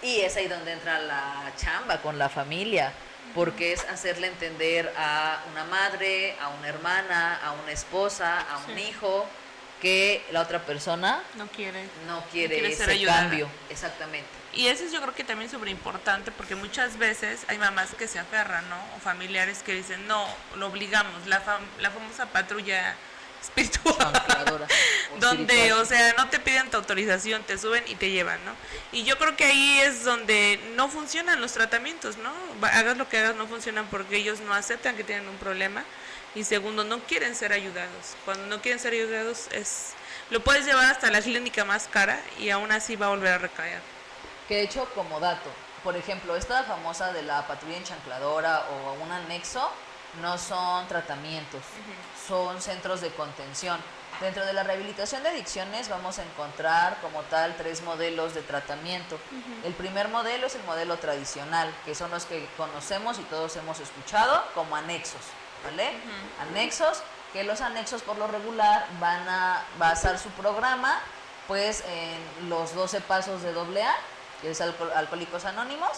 Y es ahí donde entra la chamba con la familia, porque es hacerle entender a una madre, a una hermana, a una esposa, a un hijo, que la otra persona No quiere. no quiere ser ese ayudada. cambio. Exactamente. Y eso es yo creo que también súper importante porque muchas veces hay mamás que se aferran, ¿no? O familiares que dicen, no, lo obligamos, la famosa patrulla espiritual. Chancladora o Donde, espiritual. o sea, no te piden tu autorización, te suben y te llevan, ¿no? Y yo creo que ahí es donde no funcionan los tratamientos, ¿no? Hagas lo que hagas, no funcionan porque ellos no aceptan que tienen un problema y segundo, no quieren ser ayudados. Cuando no quieren ser ayudados lo puedes llevar hasta la clínica más cara y aún así va a volver a recaer. Que de hecho, como dato, por ejemplo, esta famosa de la patrulla enchancladora o un anexo, no son tratamientos, son centros de contención. Dentro de la rehabilitación de adicciones vamos a encontrar como tal 3 modelos de tratamiento. El primer modelo es el modelo tradicional, que son los que conocemos y todos hemos escuchado como anexos, ¿vale? Anexos, que los anexos por lo regular van a basar su programa pues en los 12 pasos de AA, que es Alcohólicos Anónimos.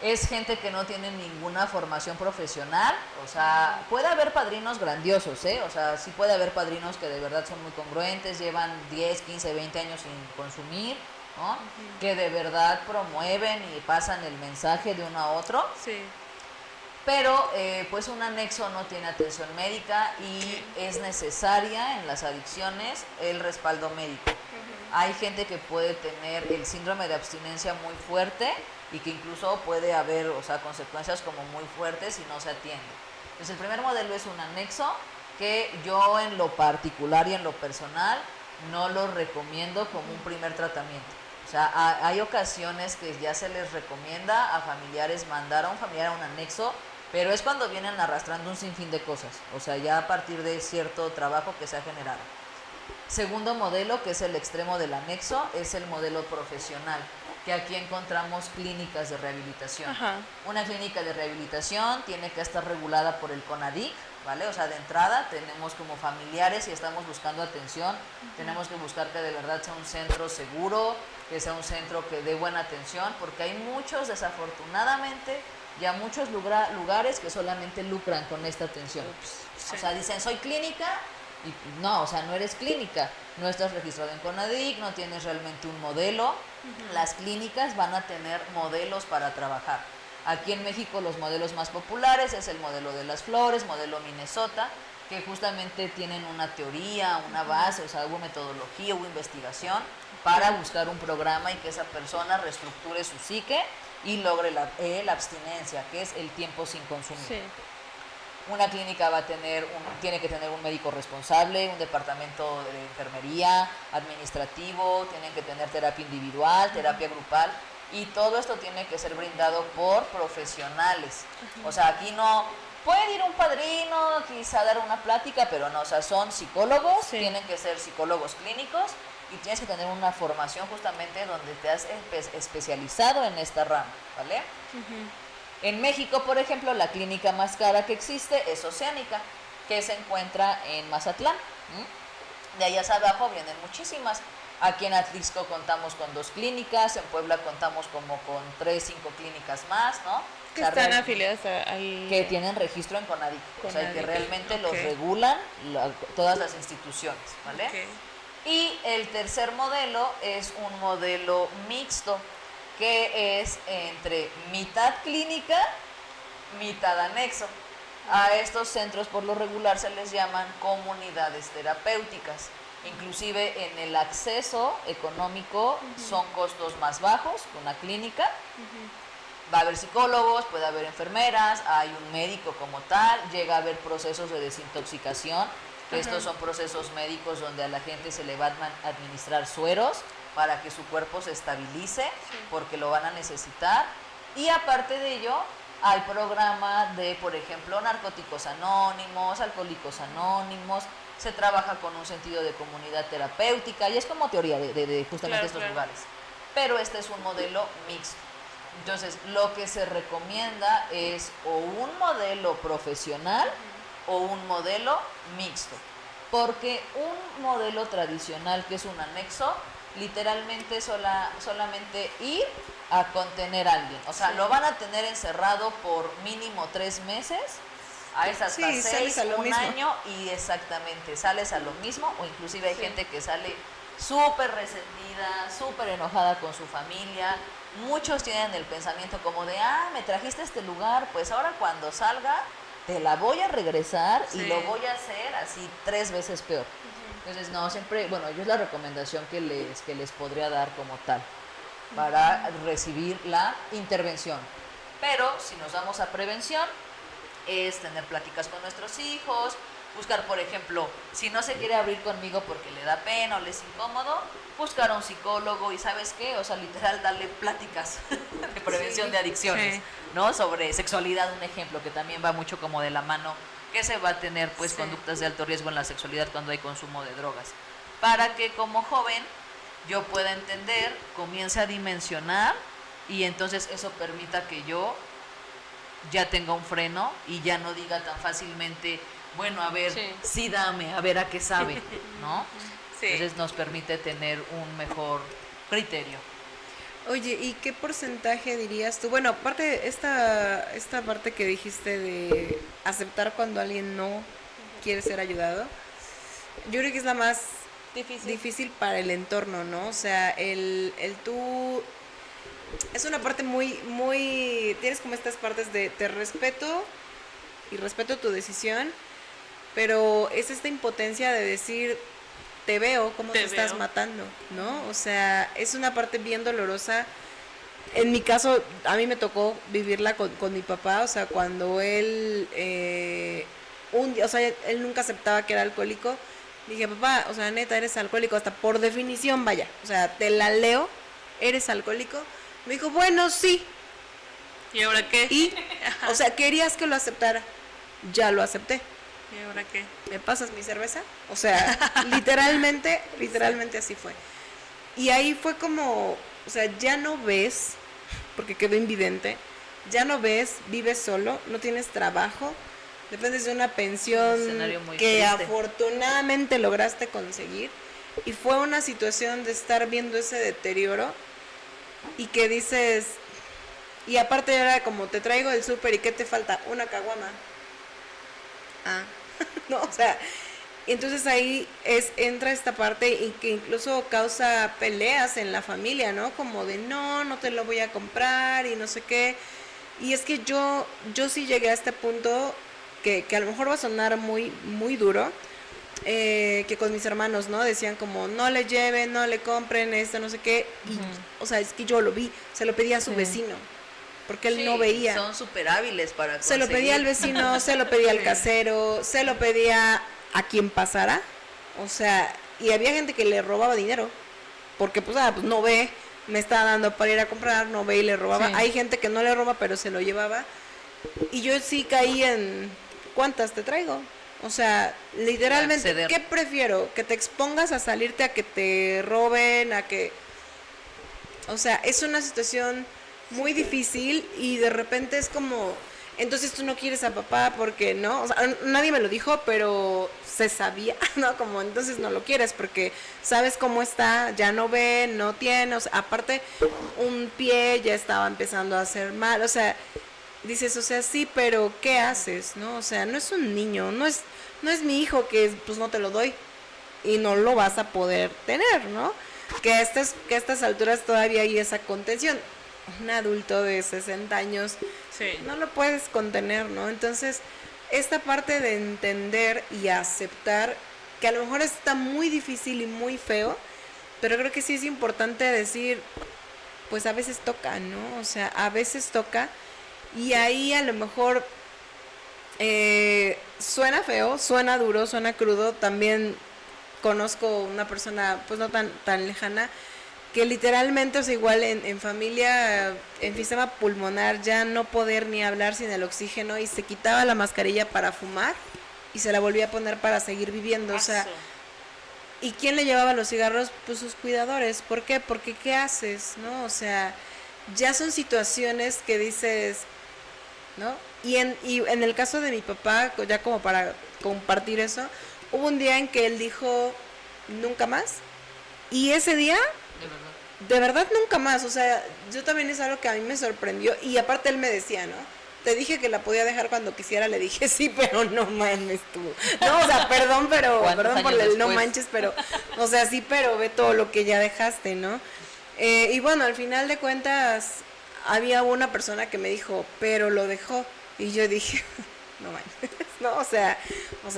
Es gente que no tiene ninguna formación profesional, o sea, puede haber padrinos grandiosos, o sea, sí puede haber padrinos que de verdad son muy congruentes, llevan 10, 15, 20 años sin consumir, ¿no? Que de verdad promueven y pasan el mensaje de uno a otro. Sí. Pero pues un anexo no tiene atención médica y es necesaria en las adicciones el respaldo médico. Hay gente que puede tener el síndrome de abstinencia muy fuerte y que incluso puede haber, o sea, consecuencias como muy fuertes si no se atiende. Entonces el primer modelo es un anexo que yo en lo particular y en lo personal no lo recomiendo como un primer tratamiento. O sea, hay ocasiones que ya se les recomienda a familiares mandar a un familiar a un anexo, pero es cuando vienen arrastrando un sinfín de cosas, o sea, ya a partir de cierto trabajo que se ha generado. Segundo modelo, que es el extremo del anexo, es el modelo profesional, que aquí encontramos clínicas de rehabilitación. Una clínica de rehabilitación tiene que estar regulada por el CONADIC, ¿vale? O sea, de entrada tenemos como familiares y estamos buscando atención, tenemos que buscar que de verdad sea un centro seguro, que sea un centro que dé buena atención, porque hay muchos, desafortunadamente, ya muchos lugares que solamente lucran con esta atención. Sí. O sea, dicen, soy clínica, y no, o sea, no eres clínica, no estás registrado en CONADIC, no tienes realmente un modelo. Las clínicas van a tener modelos para trabajar. Aquí en México los modelos más populares es el modelo de las flores, modelo Minnesota, que justamente tienen una teoría, una base, o sea, hubo metodología, hubo investigación para buscar un programa y que esa persona reestructure su psique y logre la abstinencia, que es el tiempo sin consumir. Sí. Una clínica tiene que tener un médico responsable, un departamento de enfermería, administrativo, tienen que tener terapia individual, terapia grupal, y todo esto tiene que ser brindado por profesionales. O sea, aquí no puede ir un padrino, quizá dar una plática, pero no, o sea, son psicólogos, tienen que ser psicólogos clínicos y tienes que tener una formación justamente donde te has especializado en esta rama, ¿vale? En México, por ejemplo, la clínica más cara que existe es Oceánica, que se encuentra en Mazatlán. De allá hacia abajo vienen muchísimas. Aquí en Atlixco contamos con 2 clínicas, en Puebla contamos como con 3, 5 clínicas más, ¿no? Que están afiliadas al... Que tienen registro en CONADIC, o sea, que realmente los regulan todas las instituciones, ¿vale? Okay. Y el tercer modelo es un modelo mixto, que es entre mitad clínica, mitad anexo. A estos centros por lo regular se les llaman comunidades terapéuticas. Inclusive en el acceso económico son costos más bajos que una clínica. Va a haber psicólogos, puede haber enfermeras, hay un médico como tal, llega a haber procesos de desintoxicación, que estos son procesos médicos donde a la gente se le va a administrar sueros para que su cuerpo se estabilice, porque lo van a necesitar. Y aparte de ello, hay programa de, por ejemplo, narcóticos anónimos, alcohólicos anónimos, se trabaja con un sentido de comunidad terapéutica, y es como teoría de justamente estos lugares. Pero este es un modelo mixto. Entonces, lo que se recomienda es o un modelo profesional o un modelo mixto. Porque un modelo tradicional, que es un anexo, literalmente solamente ir a contener a alguien. O sea, lo van a tener encerrado por mínimo 3 meses, a hasta 6, un año, y exactamente, sales a lo mismo, o inclusive hay gente que sale súper resentida, súper enojada con su familia. Muchos tienen el pensamiento como de, me trajiste a este lugar, pues ahora cuando salga te la voy a regresar y Sí. lo voy a hacer así 3 veces peor. Entonces, no, siempre, bueno, yo es la recomendación que les podría dar como tal para recibir la intervención. Pero si nos vamos a prevención, es tener pláticas con nuestros hijos, buscar, por ejemplo, si no se quiere abrir conmigo porque le da pena o le es incómodo, buscar a un psicólogo y ¿sabes qué? O sea, literal, darle pláticas de prevención de adicciones, Sí. ¿no? Sobre sexualidad, un ejemplo, que también va mucho como de la mano, que se va a tener pues Sí. conductas de alto riesgo en la sexualidad cuando hay consumo de drogas. Para que como joven yo pueda entender, comience a dimensionar y entonces eso permita que yo ya tenga un freno y ya no diga tan fácilmente, bueno, a ver, Sí. sí dame, a ver a qué sabe, ¿no? Sí. Entonces nos permite tener un mejor criterio. Oye, ¿y qué porcentaje dirías tú? Bueno, aparte esta parte que dijiste de aceptar cuando alguien no quiere ser ayudado, yo creo que es la más difícil para el entorno, ¿no? O sea, el tú es una parte muy, tienes como estas partes de te respeto y respeto tu decisión, pero es esta impotencia de decir, te veo cómo te estás veo. matando, ¿no? O sea, es una parte bien dolorosa. En mi caso, a mí me tocó vivirla con mi papá, o sea, cuando él, un día, o sea, él nunca aceptaba que era alcohólico. Dije, papá, o sea, neta, eres alcohólico, hasta por definición, vaya, o sea, te la leo, eres alcohólico. Me dijo, bueno, sí. ¿Y ahora qué? Y, o sea, querías que lo aceptara. Ya lo acepté. ¿Y ahora qué? ¿Me pasas mi cerveza? O sea, literalmente así fue. Y ahí fue como, o sea, ya no ves, porque quedó invidente, ya no ves, vives solo, no tienes trabajo, dependes de una pensión Un escenario muy que triste. afortunadamente lograste conseguir. Y fue una situación de estar viendo ese deterioro y que dices, y aparte era como, te traigo el súper y ¿qué te falta? Una caguama. Ah, no, o sea, entonces ahí entra esta parte y que incluso causa peleas en la familia, ¿no? Como de no te lo voy a comprar y no sé qué. Y es que yo sí llegué a este punto que a lo mejor va a sonar muy, muy duro, que con mis hermanos, ¿no? Decían como, no le lleven, no le compren esto, no sé qué. Y, o sea, es que yo lo vi, se lo pedía a su vecino, porque él Sí, no veía. Son súper hábiles para Se lo pedía al conseguir. vecino, se lo pedía al casero, se lo pedía a quien pasara. O sea, y había gente que le robaba dinero. Porque pues no ve, me está dando para ir a comprar, no ve y le robaba. Sí. Hay gente que no le roba, pero se lo llevaba. Y yo sí caí en, ¿cuántas te traigo? O sea, literalmente, Acceder. ¿qué prefiero? ¿Que te expongas a salirte a que te roben, a que... O sea, es una situación muy difícil y de repente es como, entonces tú no quieres a papá porque no, o sea, nadie me lo dijo, pero se sabía, ¿no? Como entonces no lo quieres porque sabes cómo está, ya no ve, no tiene, o sea, aparte un pie ya estaba empezando a hacer mal, o sea, dices, o sea, sí, pero ¿qué haces, no? O sea, no es un niño, no es mi hijo que pues no te lo doy y no lo vas a poder tener, ¿no? Que a estas alturas todavía hay esa contención. Un adulto de 60 años Sí. no lo puedes contener, ¿no? Entonces, esta parte de entender y aceptar que a lo mejor está muy difícil y muy feo, pero creo que sí es importante decir, pues a veces toca, ¿no? O sea, a veces toca y ahí a lo mejor suena feo, suena duro, suena crudo. También conozco una persona pues no tan lejana que literalmente, o sea, igual en familia, enfisema pulmonar, ya no poder ni hablar sin el oxígeno y se quitaba la mascarilla para fumar y se la volvía a poner para seguir viviendo, o sea, ¿y quién le llevaba los cigarros? Pues sus cuidadores. ¿Por qué? Porque ¿qué haces? ¿No? O sea, ya son situaciones que dices, ¿no? Y en el caso de mi papá, ya como para compartir eso, hubo un día en que él dijo, nunca más. Y ese día, de verdad nunca más. O sea, yo también es algo que a mí me sorprendió. Y aparte él me decía, ¿no? Te dije que la podía dejar cuando quisiera, le dije sí, pero no mames tú. No, o sea, perdón por años el no después? manches, pero, o sea, sí, pero ve todo lo que ya dejaste, ¿no? Y bueno, al final de cuentas, había una persona que me dijo, pero lo dejó. Y yo dije, no manches, no, o sea,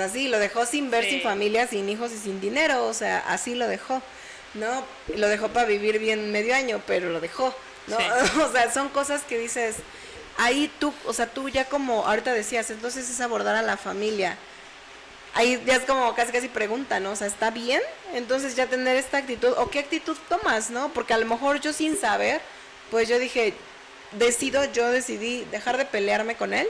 sí, lo dejó sin ver, Sí. sin familia, sin hijos y sin dinero, o sea, así lo dejó, ¿no? Lo dejó para vivir bien medio año, pero lo dejó, ¿no? Sí. O sea, son cosas que dices, ahí tú, o sea, tú ya como ahorita decías, entonces es abordar a la familia. Ahí ya es como casi pregunta, ¿no? O sea, ¿está bien? Entonces ya tener esta actitud, o qué actitud tomas, ¿no? Porque a lo mejor yo sin saber, pues yo dije, decidí dejar de pelearme con él.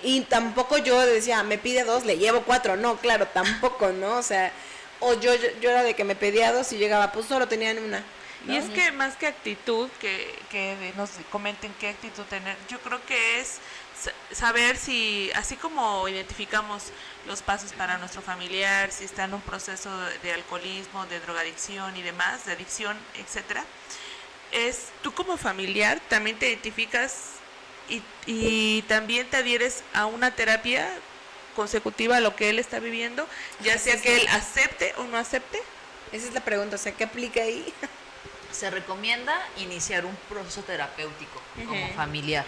Y tampoco yo decía, me pide 2, le llevo 4. No, claro, tampoco, ¿no? O sea, o yo era de que me pedía 2 y llegaba, pues solo tenían una. Y es que más que actitud, que nos comenten qué actitud tener, yo creo que es saber si, así como identificamos los pasos para nuestro familiar, si está en un proceso de alcoholismo, de drogadicción y demás, de adicción, etcétera, es tú como familiar también te identificas y también te adhieres a una terapia consecutiva a lo que él está viviendo, ya sea que él acepte o no acepte. Esa es la pregunta, o sea, ¿qué aplica ahí? Se recomienda iniciar un proceso terapéutico como familiar,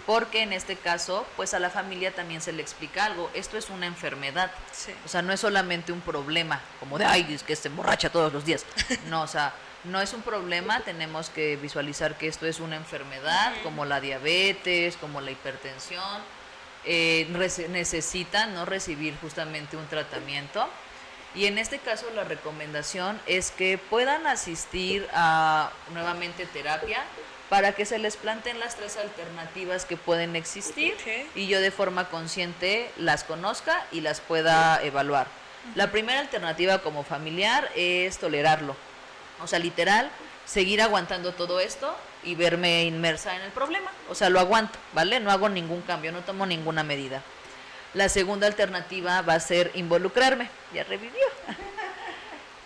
porque en este caso, pues a la familia también se le explica algo. Esto es una enfermedad, Sí. o sea, no es solamente un problema, como de, ay, es que se emborracha todos los días. No, o sea, no es un problema, tenemos que visualizar que esto es una enfermedad, como la diabetes, como la hipertensión, necesitan no recibir justamente un tratamiento. Y en este caso la recomendación es que puedan asistir a nuevamente terapia para que se les planteen las 3 alternativas que pueden existir Ok. y yo de forma consciente las conozca y las pueda evaluar. La primera alternativa como familiar es tolerarlo, o sea, literal, seguir aguantando todo esto y verme inmersa en el problema, o sea, lo aguanto, ¿vale? No hago ningún cambio, no tomo ninguna medida. La segunda alternativa va a ser involucrarme. Ya revivió.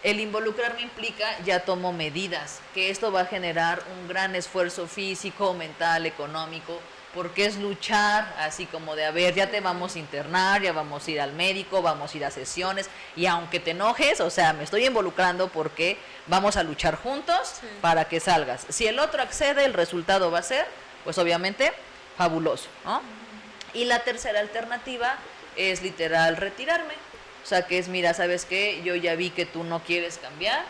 El involucrarme implica ya tomo medidas, que esto va a generar un gran esfuerzo físico, mental, económico, porque es luchar así como de, a ver, ya te vamos a internar, ya vamos a ir al médico, vamos a ir a sesiones, y aunque te enojes, o sea, me estoy involucrando porque vamos a luchar juntos para que salgas. Si el otro accede, el resultado va a ser, pues obviamente, fabuloso, ¿no? Y la tercera alternativa es literal retirarme. O sea, que es, mira, ¿sabes qué? Yo ya vi que tú no quieres cambiar,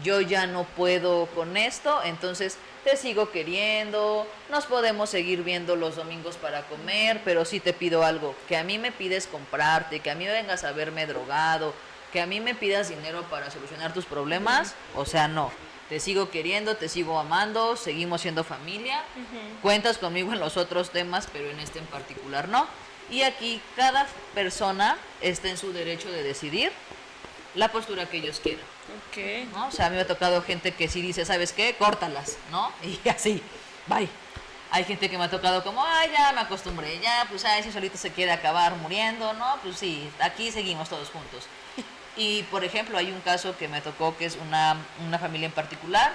yo ya no puedo con esto, entonces te sigo queriendo, nos podemos seguir viendo los domingos para comer, pero sí te pido algo, que a mí me pides comprarte, que a mí vengas a verme drogado, que a mí me pidas dinero para solucionar tus problemas, o sea, no. Te sigo queriendo, te sigo amando, seguimos siendo familia, cuentas conmigo en los otros temas, pero en este en particular no. Y aquí cada persona está en su derecho de decidir la postura que ellos quieran, Ok. ¿no? O sea, a mí me ha tocado gente que sí dice, ¿sabes qué? Córtalas, ¿no? Y así, bye. Hay gente que me ha tocado como, ay, ya me acostumbré, ya, pues, ay, si solito se quiere acabar muriendo, ¿no? Pues sí, aquí seguimos todos juntos. Y, por ejemplo, hay un caso que me tocó que es una familia en particular,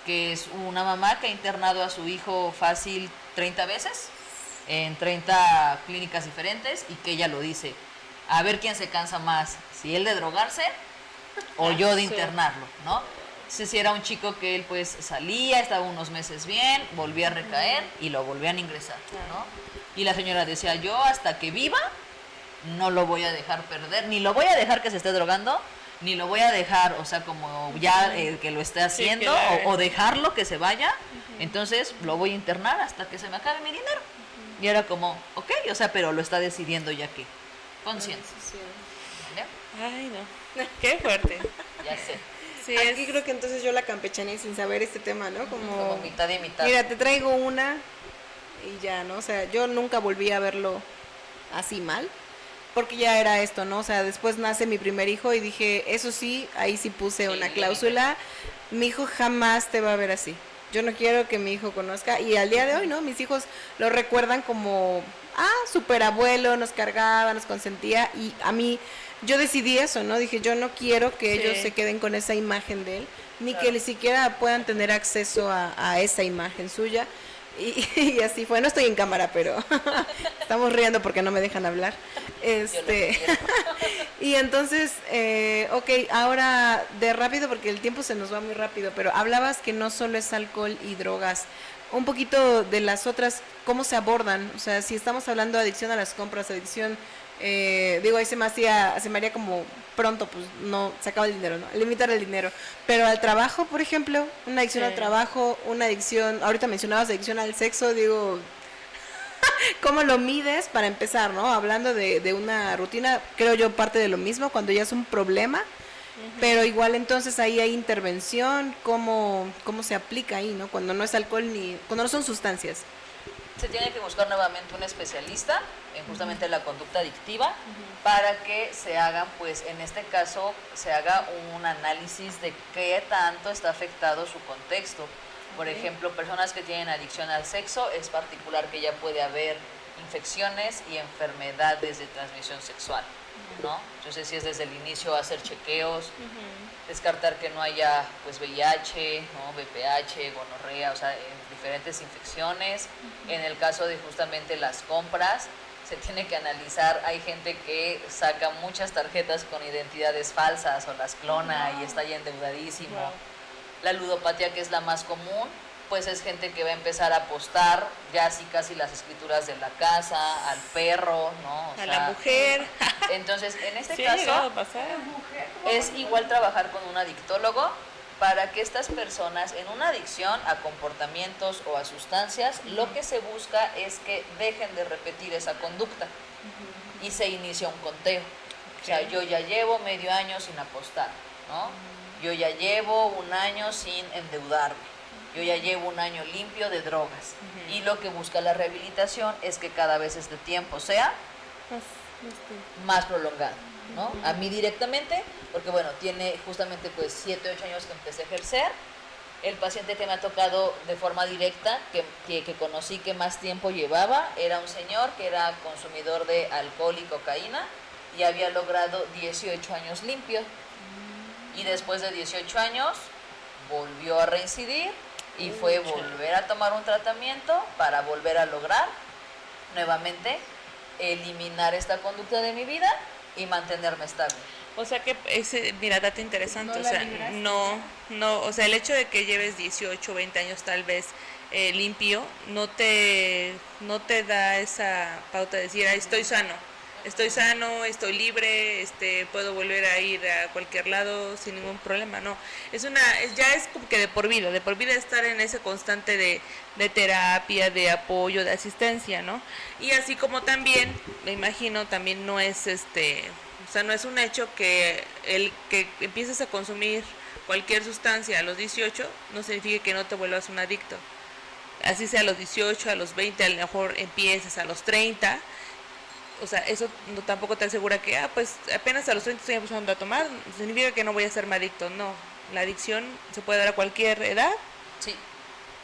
que es una mamá que ha internado a su hijo fácil 30 veces, en 30 clínicas diferentes, y que ella lo dice, a ver quién se cansa más, si él de drogarse o yo de internarlo, ¿no? Si era un chico que él pues salía, estaba unos meses bien, volvía a recaer y lo volvían a ingresar, ¿no? Y la señora decía, yo hasta que viva no lo voy a dejar perder, ni lo voy a dejar que se esté drogando, ni lo voy a dejar, o sea, como ya que lo esté haciendo, o dejarlo que se vaya, entonces lo voy a internar hasta que se me acabe mi dinero. Y era como, ok, o sea, pero lo está decidiendo ya que, conciencia. ¿Vale? Ay, no. Qué fuerte. Ya sé, Sí, Aquí es. creo que entonces yo la campechaneé sin saber este tema, ¿no? como mitad y mitad. Mira, te traigo una y ya, ¿no? O sea, yo nunca volví a verlo así mal, porque ya era esto, ¿no? O sea, después nace mi primer hijo y dije, eso sí, ahí sí puse una cláusula, mi hijo jamás te va a ver así. Yo no quiero que mi hijo conozca, y al día de hoy, ¿no? Mis hijos lo recuerdan como, super abuelo, nos cargaba, nos consentía, y a mí, yo decidí eso, ¿no? Dije, yo no quiero que ellos se queden con esa imagen de él, ni que ni siquiera puedan tener acceso a esa imagen suya. Y así fue, no estoy en cámara, pero estamos riendo porque no me dejan hablar. Y entonces, ok, ahora de rápido, porque el tiempo se nos va muy rápido, pero hablabas que no solo es alcohol y drogas, un poquito de las otras cómo se abordan. O sea, si estamos hablando de adicción a las compras, adicción, digo, ahí se me haría como pronto, pues no, se acaba el dinero, ¿no? Limitar el dinero. Pero al trabajo, por ejemplo, una adicción al trabajo, una adicción, ahorita mencionabas adicción al sexo, digo, ¿cómo lo mides para empezar, no? Hablando de una rutina, creo yo parte de lo mismo, cuando ya es un problema, pero igual entonces ahí hay intervención, ¿cómo se aplica ahí, no? Cuando no es alcohol cuando no son sustancias. Se tiene que buscar nuevamente un especialista en justamente la conducta adictiva para que se hagan, pues en este caso, se haga un análisis de qué tanto está afectado su contexto. Por ejemplo, personas que tienen adicción al sexo, es particular que ya puede haber infecciones y enfermedades de transmisión sexual, ¿no? Entonces, si es desde el inicio hacer chequeos, descartar que no haya pues VIH, ¿no? VPH, gonorrea, o sea, diferentes infecciones. En el caso de justamente las compras, se tiene que analizar, hay gente que saca muchas tarjetas con identidades falsas o las clona y está ya endeudadísimo. La ludopatía, que es la más común, pues es gente que va a empezar a apostar ya así casi las escrituras de la casa, al perro, ¿no? A la mujer. Entonces, en este Sí, ha llegado caso, a pasar. es igual trabajar con un adictólogo para que estas personas en una adicción a comportamientos o a sustancias, lo que se busca es que dejen de repetir esa conducta y se inicia un conteo. O sea, yo ya llevo medio año sin apostar, ¿no? Yo ya llevo un año sin endeudarme. Yo ya llevo un año limpio de drogas. Y lo que busca la rehabilitación es que cada vez este tiempo sea más prolongado, ¿no? A mí directamente, porque bueno, tiene justamente pues 7, 8 años que empecé a ejercer. El paciente que me ha tocado de forma directa, que conocí que más tiempo llevaba, era un señor que era consumidor de alcohol y cocaína y había logrado 18 años limpio. Y después de 18 años volvió a reincidir y fue volver a tomar un tratamiento para volver a lograr nuevamente eliminar esta conducta de mi vida y mantenerme estable. O sea que, mira, dato interesante, o sea, o sea, el hecho de que lleves 18, 20 años tal vez limpio, no te da esa pauta de decir, estoy sano, estoy libre, puedo volver a ir a cualquier lado sin ningún problema, no. Ya es como que de por vida estar en ese constante de terapia, de apoyo, de asistencia, ¿no? Y así como también, me imagino, también no es o sea, no es un hecho que el que empieces a consumir cualquier sustancia a los 18 no significa que no te vuelvas un adicto. Así sea a los 18, a los 20, a lo mejor empieces a los 30. O sea, eso tampoco te asegura que, pues apenas a los 30 estoy empezando a tomar, significa que no voy a ser adicto. No, la adicción se puede dar a cualquier edad. Sí,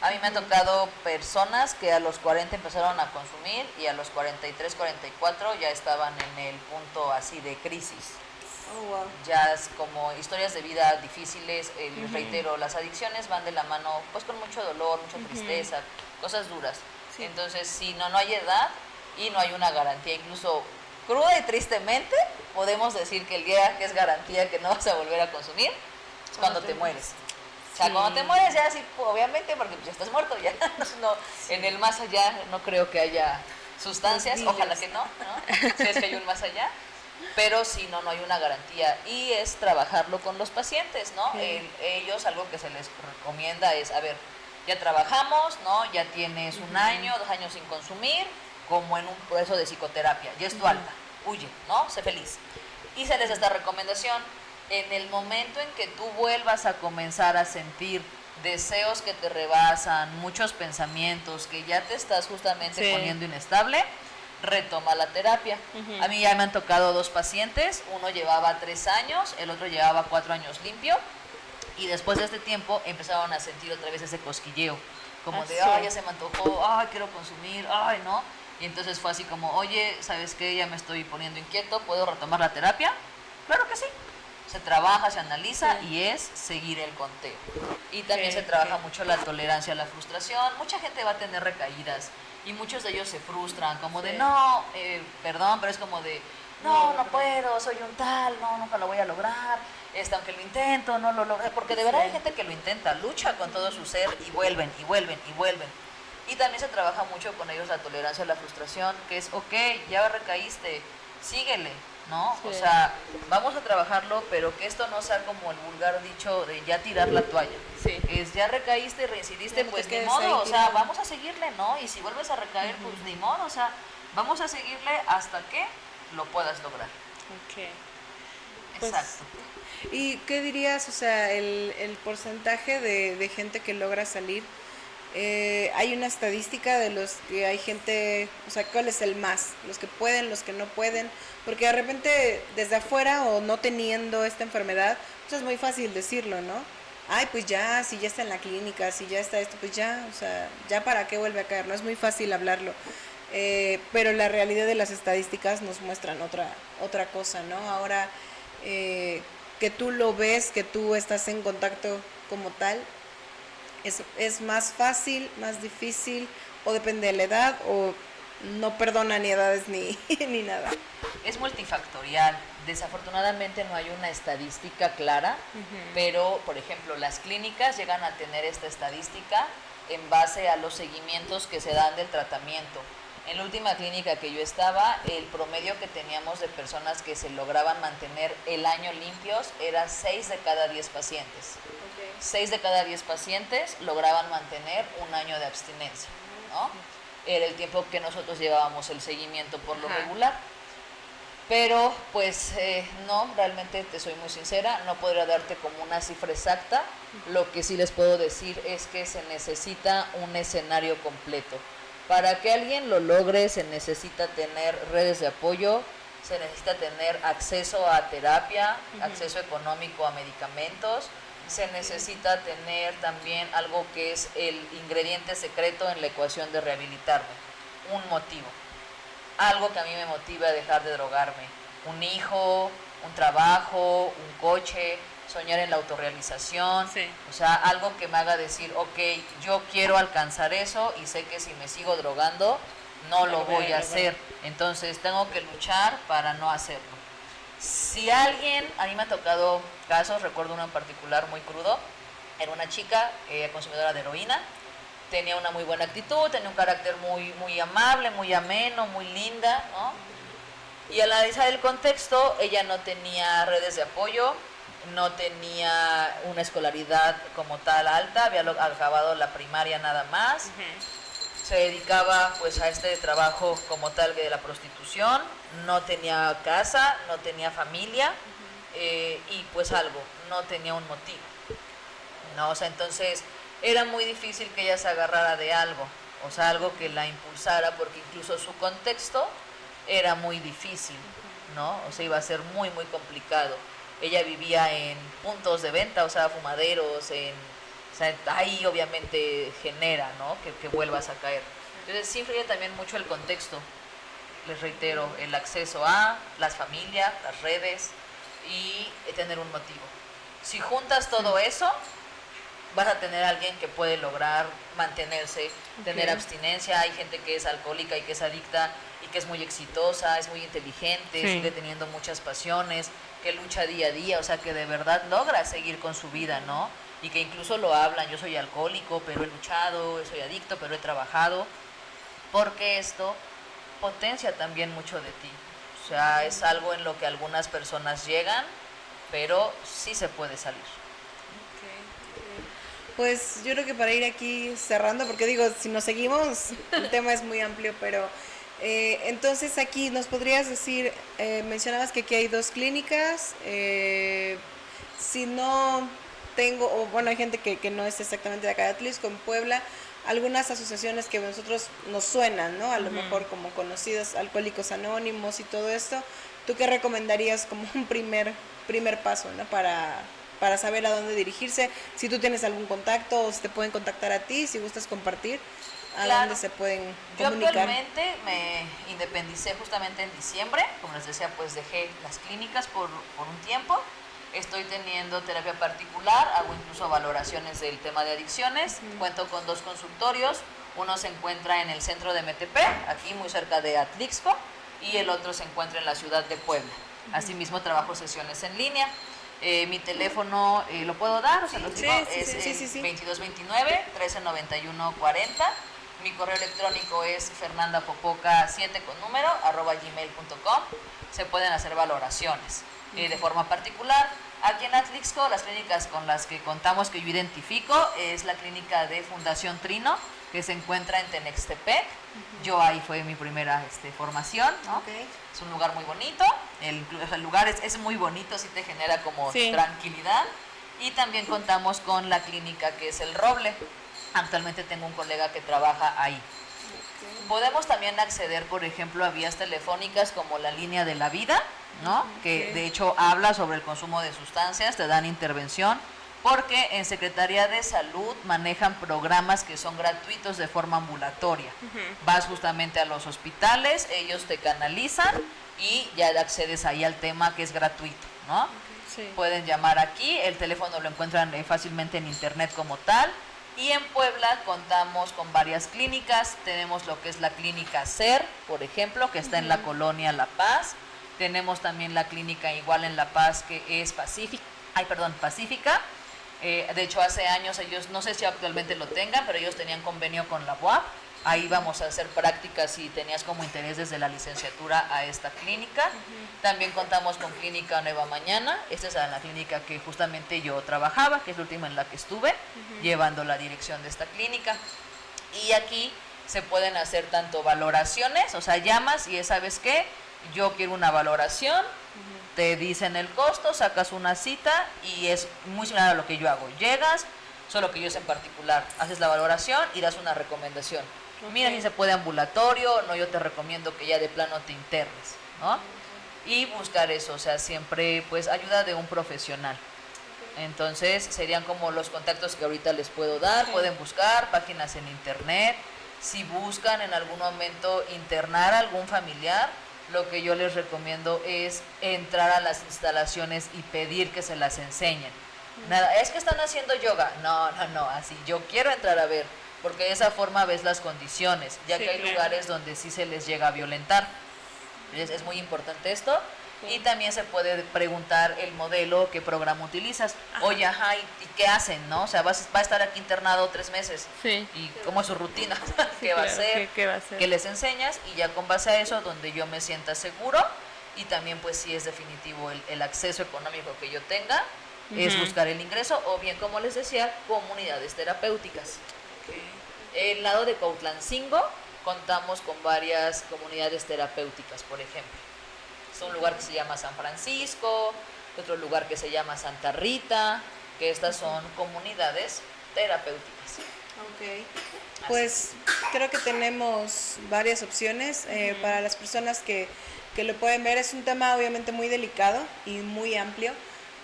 a mí me han tocado personas que a los 40 empezaron a consumir y a los 43, 44 ya estaban en el punto así de crisis. Oh, wow. Ya es como historias de vida difíciles, les reitero, las adicciones van de la mano pues con mucho dolor, mucha tristeza, cosas duras. Sí. Entonces, si no hay edad y no hay una garantía, incluso cruda y tristemente, podemos decir que el día que es garantía que no vas a volver a consumir es cuando te mueres. O sea, cuando te mueres ya sí, obviamente, porque ya estás muerto, ya no, en el más allá no creo que haya sustancias, ojalá que no, si es que hay un más allá, pero si no hay una garantía y es trabajarlo con los pacientes, ¿no? Ellos, algo que se les recomienda es, a ver, ya trabajamos, ¿no? Ya tienes un año, 2 años sin consumir, como en un proceso de psicoterapia, ya es tu alta, huye, ¿no? Sé feliz. Y se les da esta recomendación. En el momento en que tú vuelvas a comenzar a sentir deseos que te rebasan, muchos pensamientos, que ya te estás justamente poniendo inestable, retoma la terapia. A mí ya me han tocado 2 pacientes, uno llevaba 3 años, el otro llevaba 4 años limpio, y después de este tiempo empezaron a sentir otra vez ese cosquilleo, como de, ya se me antojó, quiero consumir, no. Y entonces fue así como, oye, ¿sabes qué? Ya me estoy poniendo inquieto, ¿puedo retomar la terapia? Claro que sí. Se trabaja, se analiza y es seguir el conteo. Y también se trabaja mucho la tolerancia a la frustración. Mucha gente va a tener recaídas y muchos de ellos se frustran, como de perdón, pero es como de no puedo, soy un tal, nunca lo voy a lograr, aunque lo intento, no lo logro, porque de verdad hay gente que lo intenta, lucha con todo su ser y vuelven. Y también se trabaja mucho con ellos la tolerancia a la frustración, que es, ok, ya recaíste, síguele, ¿no? Sí. O sea, vamos a trabajarlo, pero que esto no sea como el vulgar dicho de ya tirar la toalla. Sí. Es ya recaíste, reincidiste, Ya no te pues ni quedes ahí modo, o sea, tirado. vamos a seguirle, ¿no? Y si vuelves a recaer, pues ni modo, o sea, vamos a seguirle hasta que lo puedas lograr. Ok. Pues, Exacto. ¿Y qué dirías, o sea, el porcentaje de gente que logra salir? Hay una estadística de los que hay gente, o sea, ¿cuál es el más? Los que pueden, los que no pueden, porque de repente desde afuera o no teniendo esta enfermedad, pues es muy fácil decirlo, ¿no? Ay, pues ya, si ya está en la clínica, si ya está esto, pues ya, o sea, ya para qué vuelve a caer, no es muy fácil hablarlo. Pero la realidad de las estadísticas nos muestran otra cosa, ¿no? Ahora que tú lo ves, que tú estás en contacto como tal, es más fácil, más difícil, o depende de la edad, o no perdona ni edades ni, ni nada. Es multifactorial. Desafortunadamente no hay una estadística clara, pero, por ejemplo, las clínicas llegan a tener esta estadística en base a los seguimientos que se dan del tratamiento. En la última clínica que yo estaba, el promedio que teníamos de personas que se lograban mantener el año limpios era 6 de cada 10 pacientes. 6 de cada 10 pacientes lograban mantener un año de abstinencia, ¿no? Era el tiempo que nosotros llevábamos el seguimiento por lo regular. Pero, pues, no, realmente te soy muy sincera, no podría darte como una cifra exacta. Lo que sí les puedo decir es que se necesita un escenario completo. Para que alguien lo logre, se necesita tener redes de apoyo, se necesita tener acceso a terapia, acceso económico a medicamentos, se necesita tener también algo que es el ingrediente secreto en la ecuación de rehabilitarme, un motivo. Algo que a mí me motive a dejar de drogarme, un hijo, un trabajo, un coche, soñar en la autorrealización, Sí. o sea, algo que me haga decir, ok, yo quiero alcanzar eso y sé que si me sigo drogando no lo voy a hacer, entonces tengo que luchar para no hacerlo. Si alguien, a mí me ha tocado casos, recuerdo uno en particular muy crudo, era una chica consumidora de heroína, tenía una muy buena actitud, tenía un carácter muy amable, muy ameno, muy linda, ¿no? Y al analizar el contexto, ella no tenía redes de apoyo, no tenía una escolaridad como tal alta, había acabado la primaria nada más, se dedicaba pues a este trabajo como tal de la prostitución, no tenía casa, no tenía familia y pues algo, no tenía un motivo, ¿no? O sea, entonces era muy difícil que ella se agarrara de algo, o sea, algo que la impulsara, porque incluso su contexto era muy difícil, ¿no? O sea, iba a ser muy complicado. Ella vivía en puntos de venta, o sea, fumaderos, o sea, ahí obviamente genera, ¿no? Que vuelvas a caer. Entonces, sí influye también mucho el contexto, les reitero, el acceso a las familias, las redes y tener un motivo. Si juntas todo eso, vas a tener a alguien que puede lograr mantenerse, tener abstinencia. Hay gente que es alcohólica y que es adicta y que es muy exitosa, es muy inteligente, sigue teniendo muchas pasiones, que lucha día a día, o sea, que de verdad logra seguir con su vida, ¿no? Y que incluso lo hablan, yo soy alcohólico, pero he luchado, soy adicto, pero he trabajado, porque esto potencia también mucho de ti. O sea, es algo en lo que algunas personas llegan, pero sí se puede salir. Pues yo creo que para ir aquí cerrando, porque digo, si nos seguimos, el tema es muy amplio, pero entonces aquí nos podrías decir, mencionabas que aquí hay 2 clínicas, si no tengo, o bueno, hay gente que no es exactamente de acá de Atlisco, en Puebla, algunas asociaciones que a nosotros nos suenan, ¿no? A lo mejor como conocidos, Alcohólicos Anónimos y todo esto, ¿tú qué recomendarías como un primer paso, ¿no? Para saber a dónde dirigirse, si tú tienes algún contacto o si te pueden contactar a ti, si gustas compartir, a dónde se pueden comunicar. Yo actualmente me independicé justamente en diciembre, como les decía, pues dejé las clínicas por un tiempo, estoy teniendo terapia particular, hago incluso valoraciones del tema de adicciones, cuento con 2 consultorios, uno se encuentra en el centro de Metepec, aquí muy cerca de Atlixco, y el otro se encuentra en la ciudad de Puebla. Asimismo trabajo sesiones en línea. Mi teléfono, ¿lo puedo dar? O sea, lo digo, es 2229-1391-40. Mi correo electrónico es fernandapopoca7 con número @gmail.com. Se pueden hacer valoraciones de forma particular. Aquí en Atlixco, las clínicas con las que contamos, que yo identifico, es la clínica de Fundación Trino, que se encuentra en Tenextepec. Yo ahí fue mi primera formación, ¿no? Es un lugar muy bonito, el lugar es muy bonito, sí te genera como tranquilidad. Y también contamos con la clínica que es El Roble. Actualmente tengo un colega que trabaja ahí. Podemos también acceder, por ejemplo, a vías telefónicas como la línea de la vida, ¿no? Que de hecho habla sobre el consumo de sustancias, te dan intervención, porque en Secretaría de Salud manejan programas que son gratuitos de forma ambulatoria. Vas justamente a los hospitales, ellos te canalizan y ya accedes ahí al tema, que es gratuito, ¿no? Pueden llamar aquí, el teléfono lo encuentran fácilmente en internet como tal. Y en Puebla contamos con varias clínicas. Tenemos lo que es la clínica SER, por ejemplo, que está en la colonia La Paz. Tenemos también la clínica igual en La Paz, que es Pacífica. De hecho, hace años ellos, no sé si actualmente lo tengan, pero ellos tenían convenio con la UAP. Ahí vamos a hacer prácticas si tenías como interés desde la licenciatura a esta clínica. También contamos con Clínica Nueva Mañana. Esta es la clínica que justamente yo trabajaba, que es la última en la que estuve, llevando la dirección de esta clínica. Y aquí se pueden hacer tanto valoraciones, o sea, llamas y ¿sabes qué? Yo quiero una valoración, te dicen el costo, sacas una cita y es muy similar a lo que yo hago. Llegas, solo que ellos en particular, haces la valoración y das una recomendación. Mira si se puede ambulatorio, no, yo te recomiendo que ya de plano te internes, ¿no? Y buscar eso, o sea, siempre pues ayuda de un profesional. Entonces serían como los contactos que ahorita les puedo dar. Pueden buscar páginas en internet. Si buscan en algún momento internar a algún familiar, lo que yo les recomiendo es entrar a las instalaciones y pedir que se las enseñen. Nada, es que están haciendo yoga. No, así, yo quiero entrar a ver, porque de esa forma ves las condiciones, ya que hay lugares donde sí se les llega a violentar. Es muy importante esto. Y también se puede preguntar el modelo, qué programa utilizas. Oye, ¿y qué hacen, no? O sea, va a estar aquí internado 3 meses. ¿Y cómo es su rutina? ¿Qué va a hacer? ¿Qué va a hacer? ¿Qué les enseñas? Y ya con base a eso, donde yo me sienta seguro, y también pues si es definitivo el acceso económico que yo tenga, es buscar el ingreso, o bien, como les decía, comunidades terapéuticas. En el lado de Cuautlancingo contamos con varias comunidades terapéuticas, por ejemplo. Es un lugar que se llama San Francisco, otro lugar que se llama Santa Rita, que estas son comunidades terapéuticas. Pues creo que tenemos varias opciones para las personas que lo pueden ver. Es un tema obviamente muy delicado y muy amplio,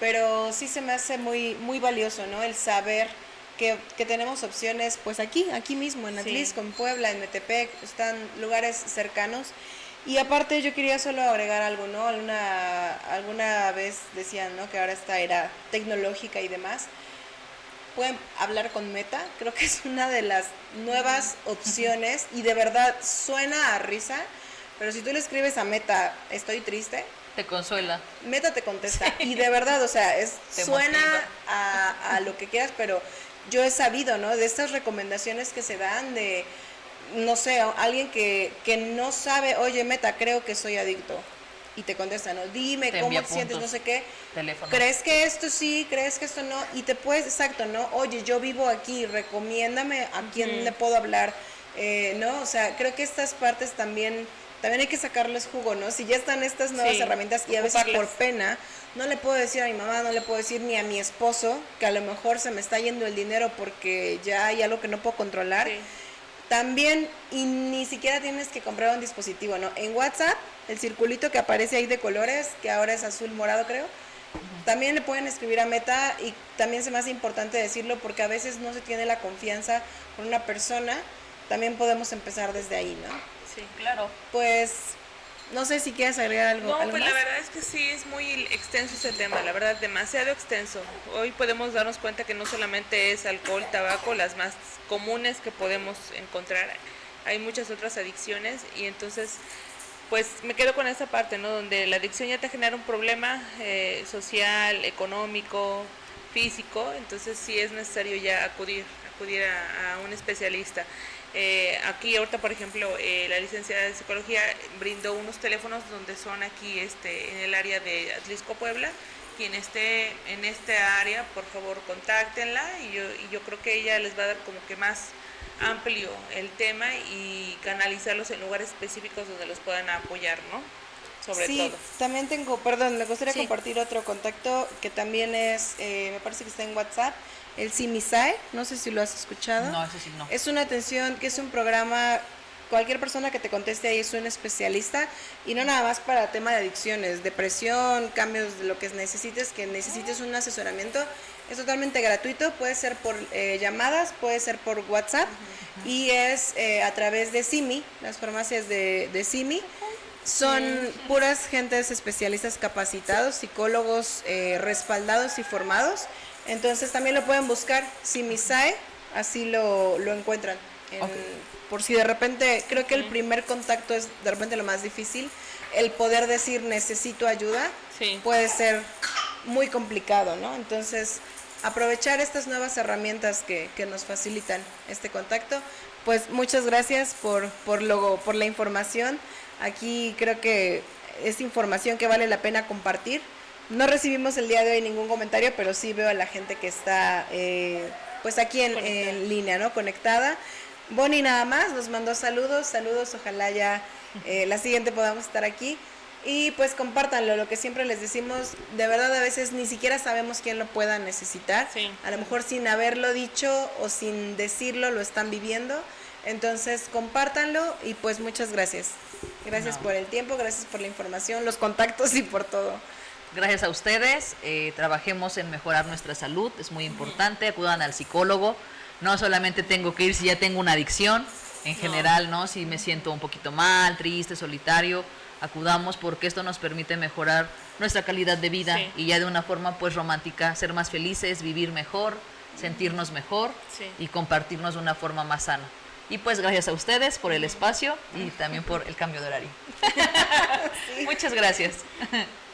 pero sí se me hace muy, muy valioso, ¿no? El saber que tenemos opciones, pues aquí mismo, en Atlixco, en Puebla, en Metepec, están lugares cercanos. Y aparte yo quería solo agregar algo, ¿no? Alguna vez decían, ¿no?, que ahora esta era tecnológica y demás. Pueden hablar con Meta, creo que es una de las nuevas opciones y de verdad suena a risa, pero si tú le escribes a Meta, estoy triste, te consuela. Meta te contesta y de verdad, o sea, suena a lo que quieras, pero yo he sabido, ¿no?, de estas recomendaciones que se dan de, no sé, alguien que no sabe, oye, Meta, creo que soy adicto. Y te contesta, ¿no? Dime cómo te sientes, no sé qué. Teléfono. ¿Crees que esto sí? ¿Crees que esto no? Y te puedes, exacto, ¿no? Oye, yo vivo aquí, recomiéndame a quién le puedo hablar, ¿no? O sea, creo que estas partes también hay que sacarles jugo, ¿no? Si ya están estas nuevas herramientas y a veces por pena, no le puedo decir a mi mamá, no le puedo decir ni a mi esposo, que a lo mejor se me está yendo el dinero porque ya hay algo que no puedo controlar. También, y ni siquiera tienes que comprar un dispositivo, ¿no? En WhatsApp, el circulito que aparece ahí de colores, que ahora es azul morado, creo, también le pueden escribir a Meta, y también se me hace importante decirlo porque a veces no se tiene la confianza con una persona, también podemos empezar desde ahí, ¿no? Sí, claro. Pues, no sé si quieres agregar algo. No, ¿algo pues más? la verdad es que sí, es muy extenso ese tema, la verdad, demasiado extenso. Hoy podemos darnos cuenta que no solamente es alcohol, tabaco, las más comunes que podemos encontrar, hay muchas otras adicciones, y entonces pues me quedo con esa parte, ¿no?, donde la adicción ya te genera un problema social, económico, físico, entonces sí es necesario ya acudir a un especialista. Aquí ahorita, por ejemplo, la licenciada de psicología brindó unos teléfonos donde son aquí en el área de Atlisco, Puebla. Quien esté en esta área, por favor, contáctenla y yo creo que ella les va a dar como que más amplio el tema y canalizarlos en lugares específicos donde los puedan apoyar, ¿no? Sobre sí, todo. También me gustaría compartir otro contacto que también es, me parece que está en WhatsApp, el CIMISAE, no sé si lo has escuchado. No, eso sí no. Es una atención que es un programa, cualquier persona que te conteste ahí es un especialista y no nada más para tema de adicciones, depresión, cambios de lo que necesites un asesoramiento. Es totalmente gratuito, puede ser por llamadas, puede ser por WhatsApp y es a través de CIMI, las farmacias de CIMI. Son puras gentes especialistas capacitados, psicólogos respaldados y formados. Entonces también lo pueden buscar, CIMISAE, así lo encuentran. Por si de repente, creo que el primer contacto es de repente lo más difícil, el poder decir necesito ayuda puede ser muy complicado, ¿no? Entonces, aprovechar estas nuevas herramientas que nos facilitan este contacto. Pues muchas gracias por la información. Aquí creo que es información que vale la pena compartir. No recibimos el día de hoy ningún comentario, pero sí veo a la gente que está pues aquí en línea, ¿no? Conectada. Bonnie nada más nos mandó saludos, ojalá ya la siguiente podamos estar aquí. Y pues compártanlo, lo que siempre les decimos, de verdad a veces ni siquiera sabemos quién lo pueda necesitar. A lo mejor sin haberlo dicho o sin decirlo lo están viviendo. Entonces compártanlo y pues muchas gracias. Gracias por el tiempo, gracias por la información, los contactos y por todo. Gracias a ustedes, trabajemos en mejorar nuestra salud, es muy importante, acudan al psicólogo, no solamente tengo que ir si ya tengo una adicción, en general, ¿no? Si me siento un poquito mal, triste, solitario, acudamos porque esto nos permite mejorar nuestra calidad de vida y ya de una forma pues romántica, ser más felices, vivir mejor, sentirnos mejor y compartirnos de una forma más sana. Y pues gracias a ustedes por el espacio y también por el cambio de horario. Muchas gracias.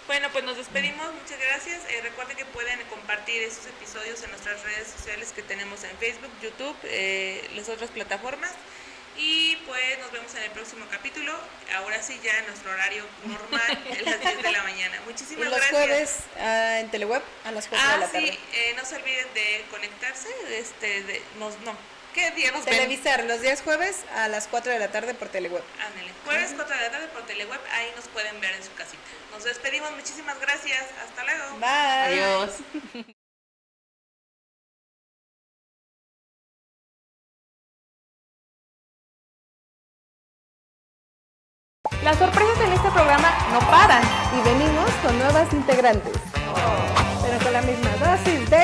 Bueno, pues nos despedimos, muchas gracias. Recuerden que pueden compartir esos episodios en nuestras redes sociales que tenemos en Facebook, YouTube, las otras plataformas. Y pues nos vemos en el próximo capítulo, ahora sí ya en nuestro horario normal, a las 10 de la mañana. Muchísimas gracias. Y los jueves en Teleweb a las 4 de la tarde. No se olviden de conectarse, ¿qué día nos ven? Televisar los días jueves a las 4 de la tarde por Teleweb. Ándale, jueves 4 de la tarde por Teleweb, ahí nos pueden ver en su casita. Nos despedimos, muchísimas gracias, hasta luego. Bye. Adiós. Las sorpresas en este programa no paran y venimos con nuevas integrantes, pero con la misma dosis de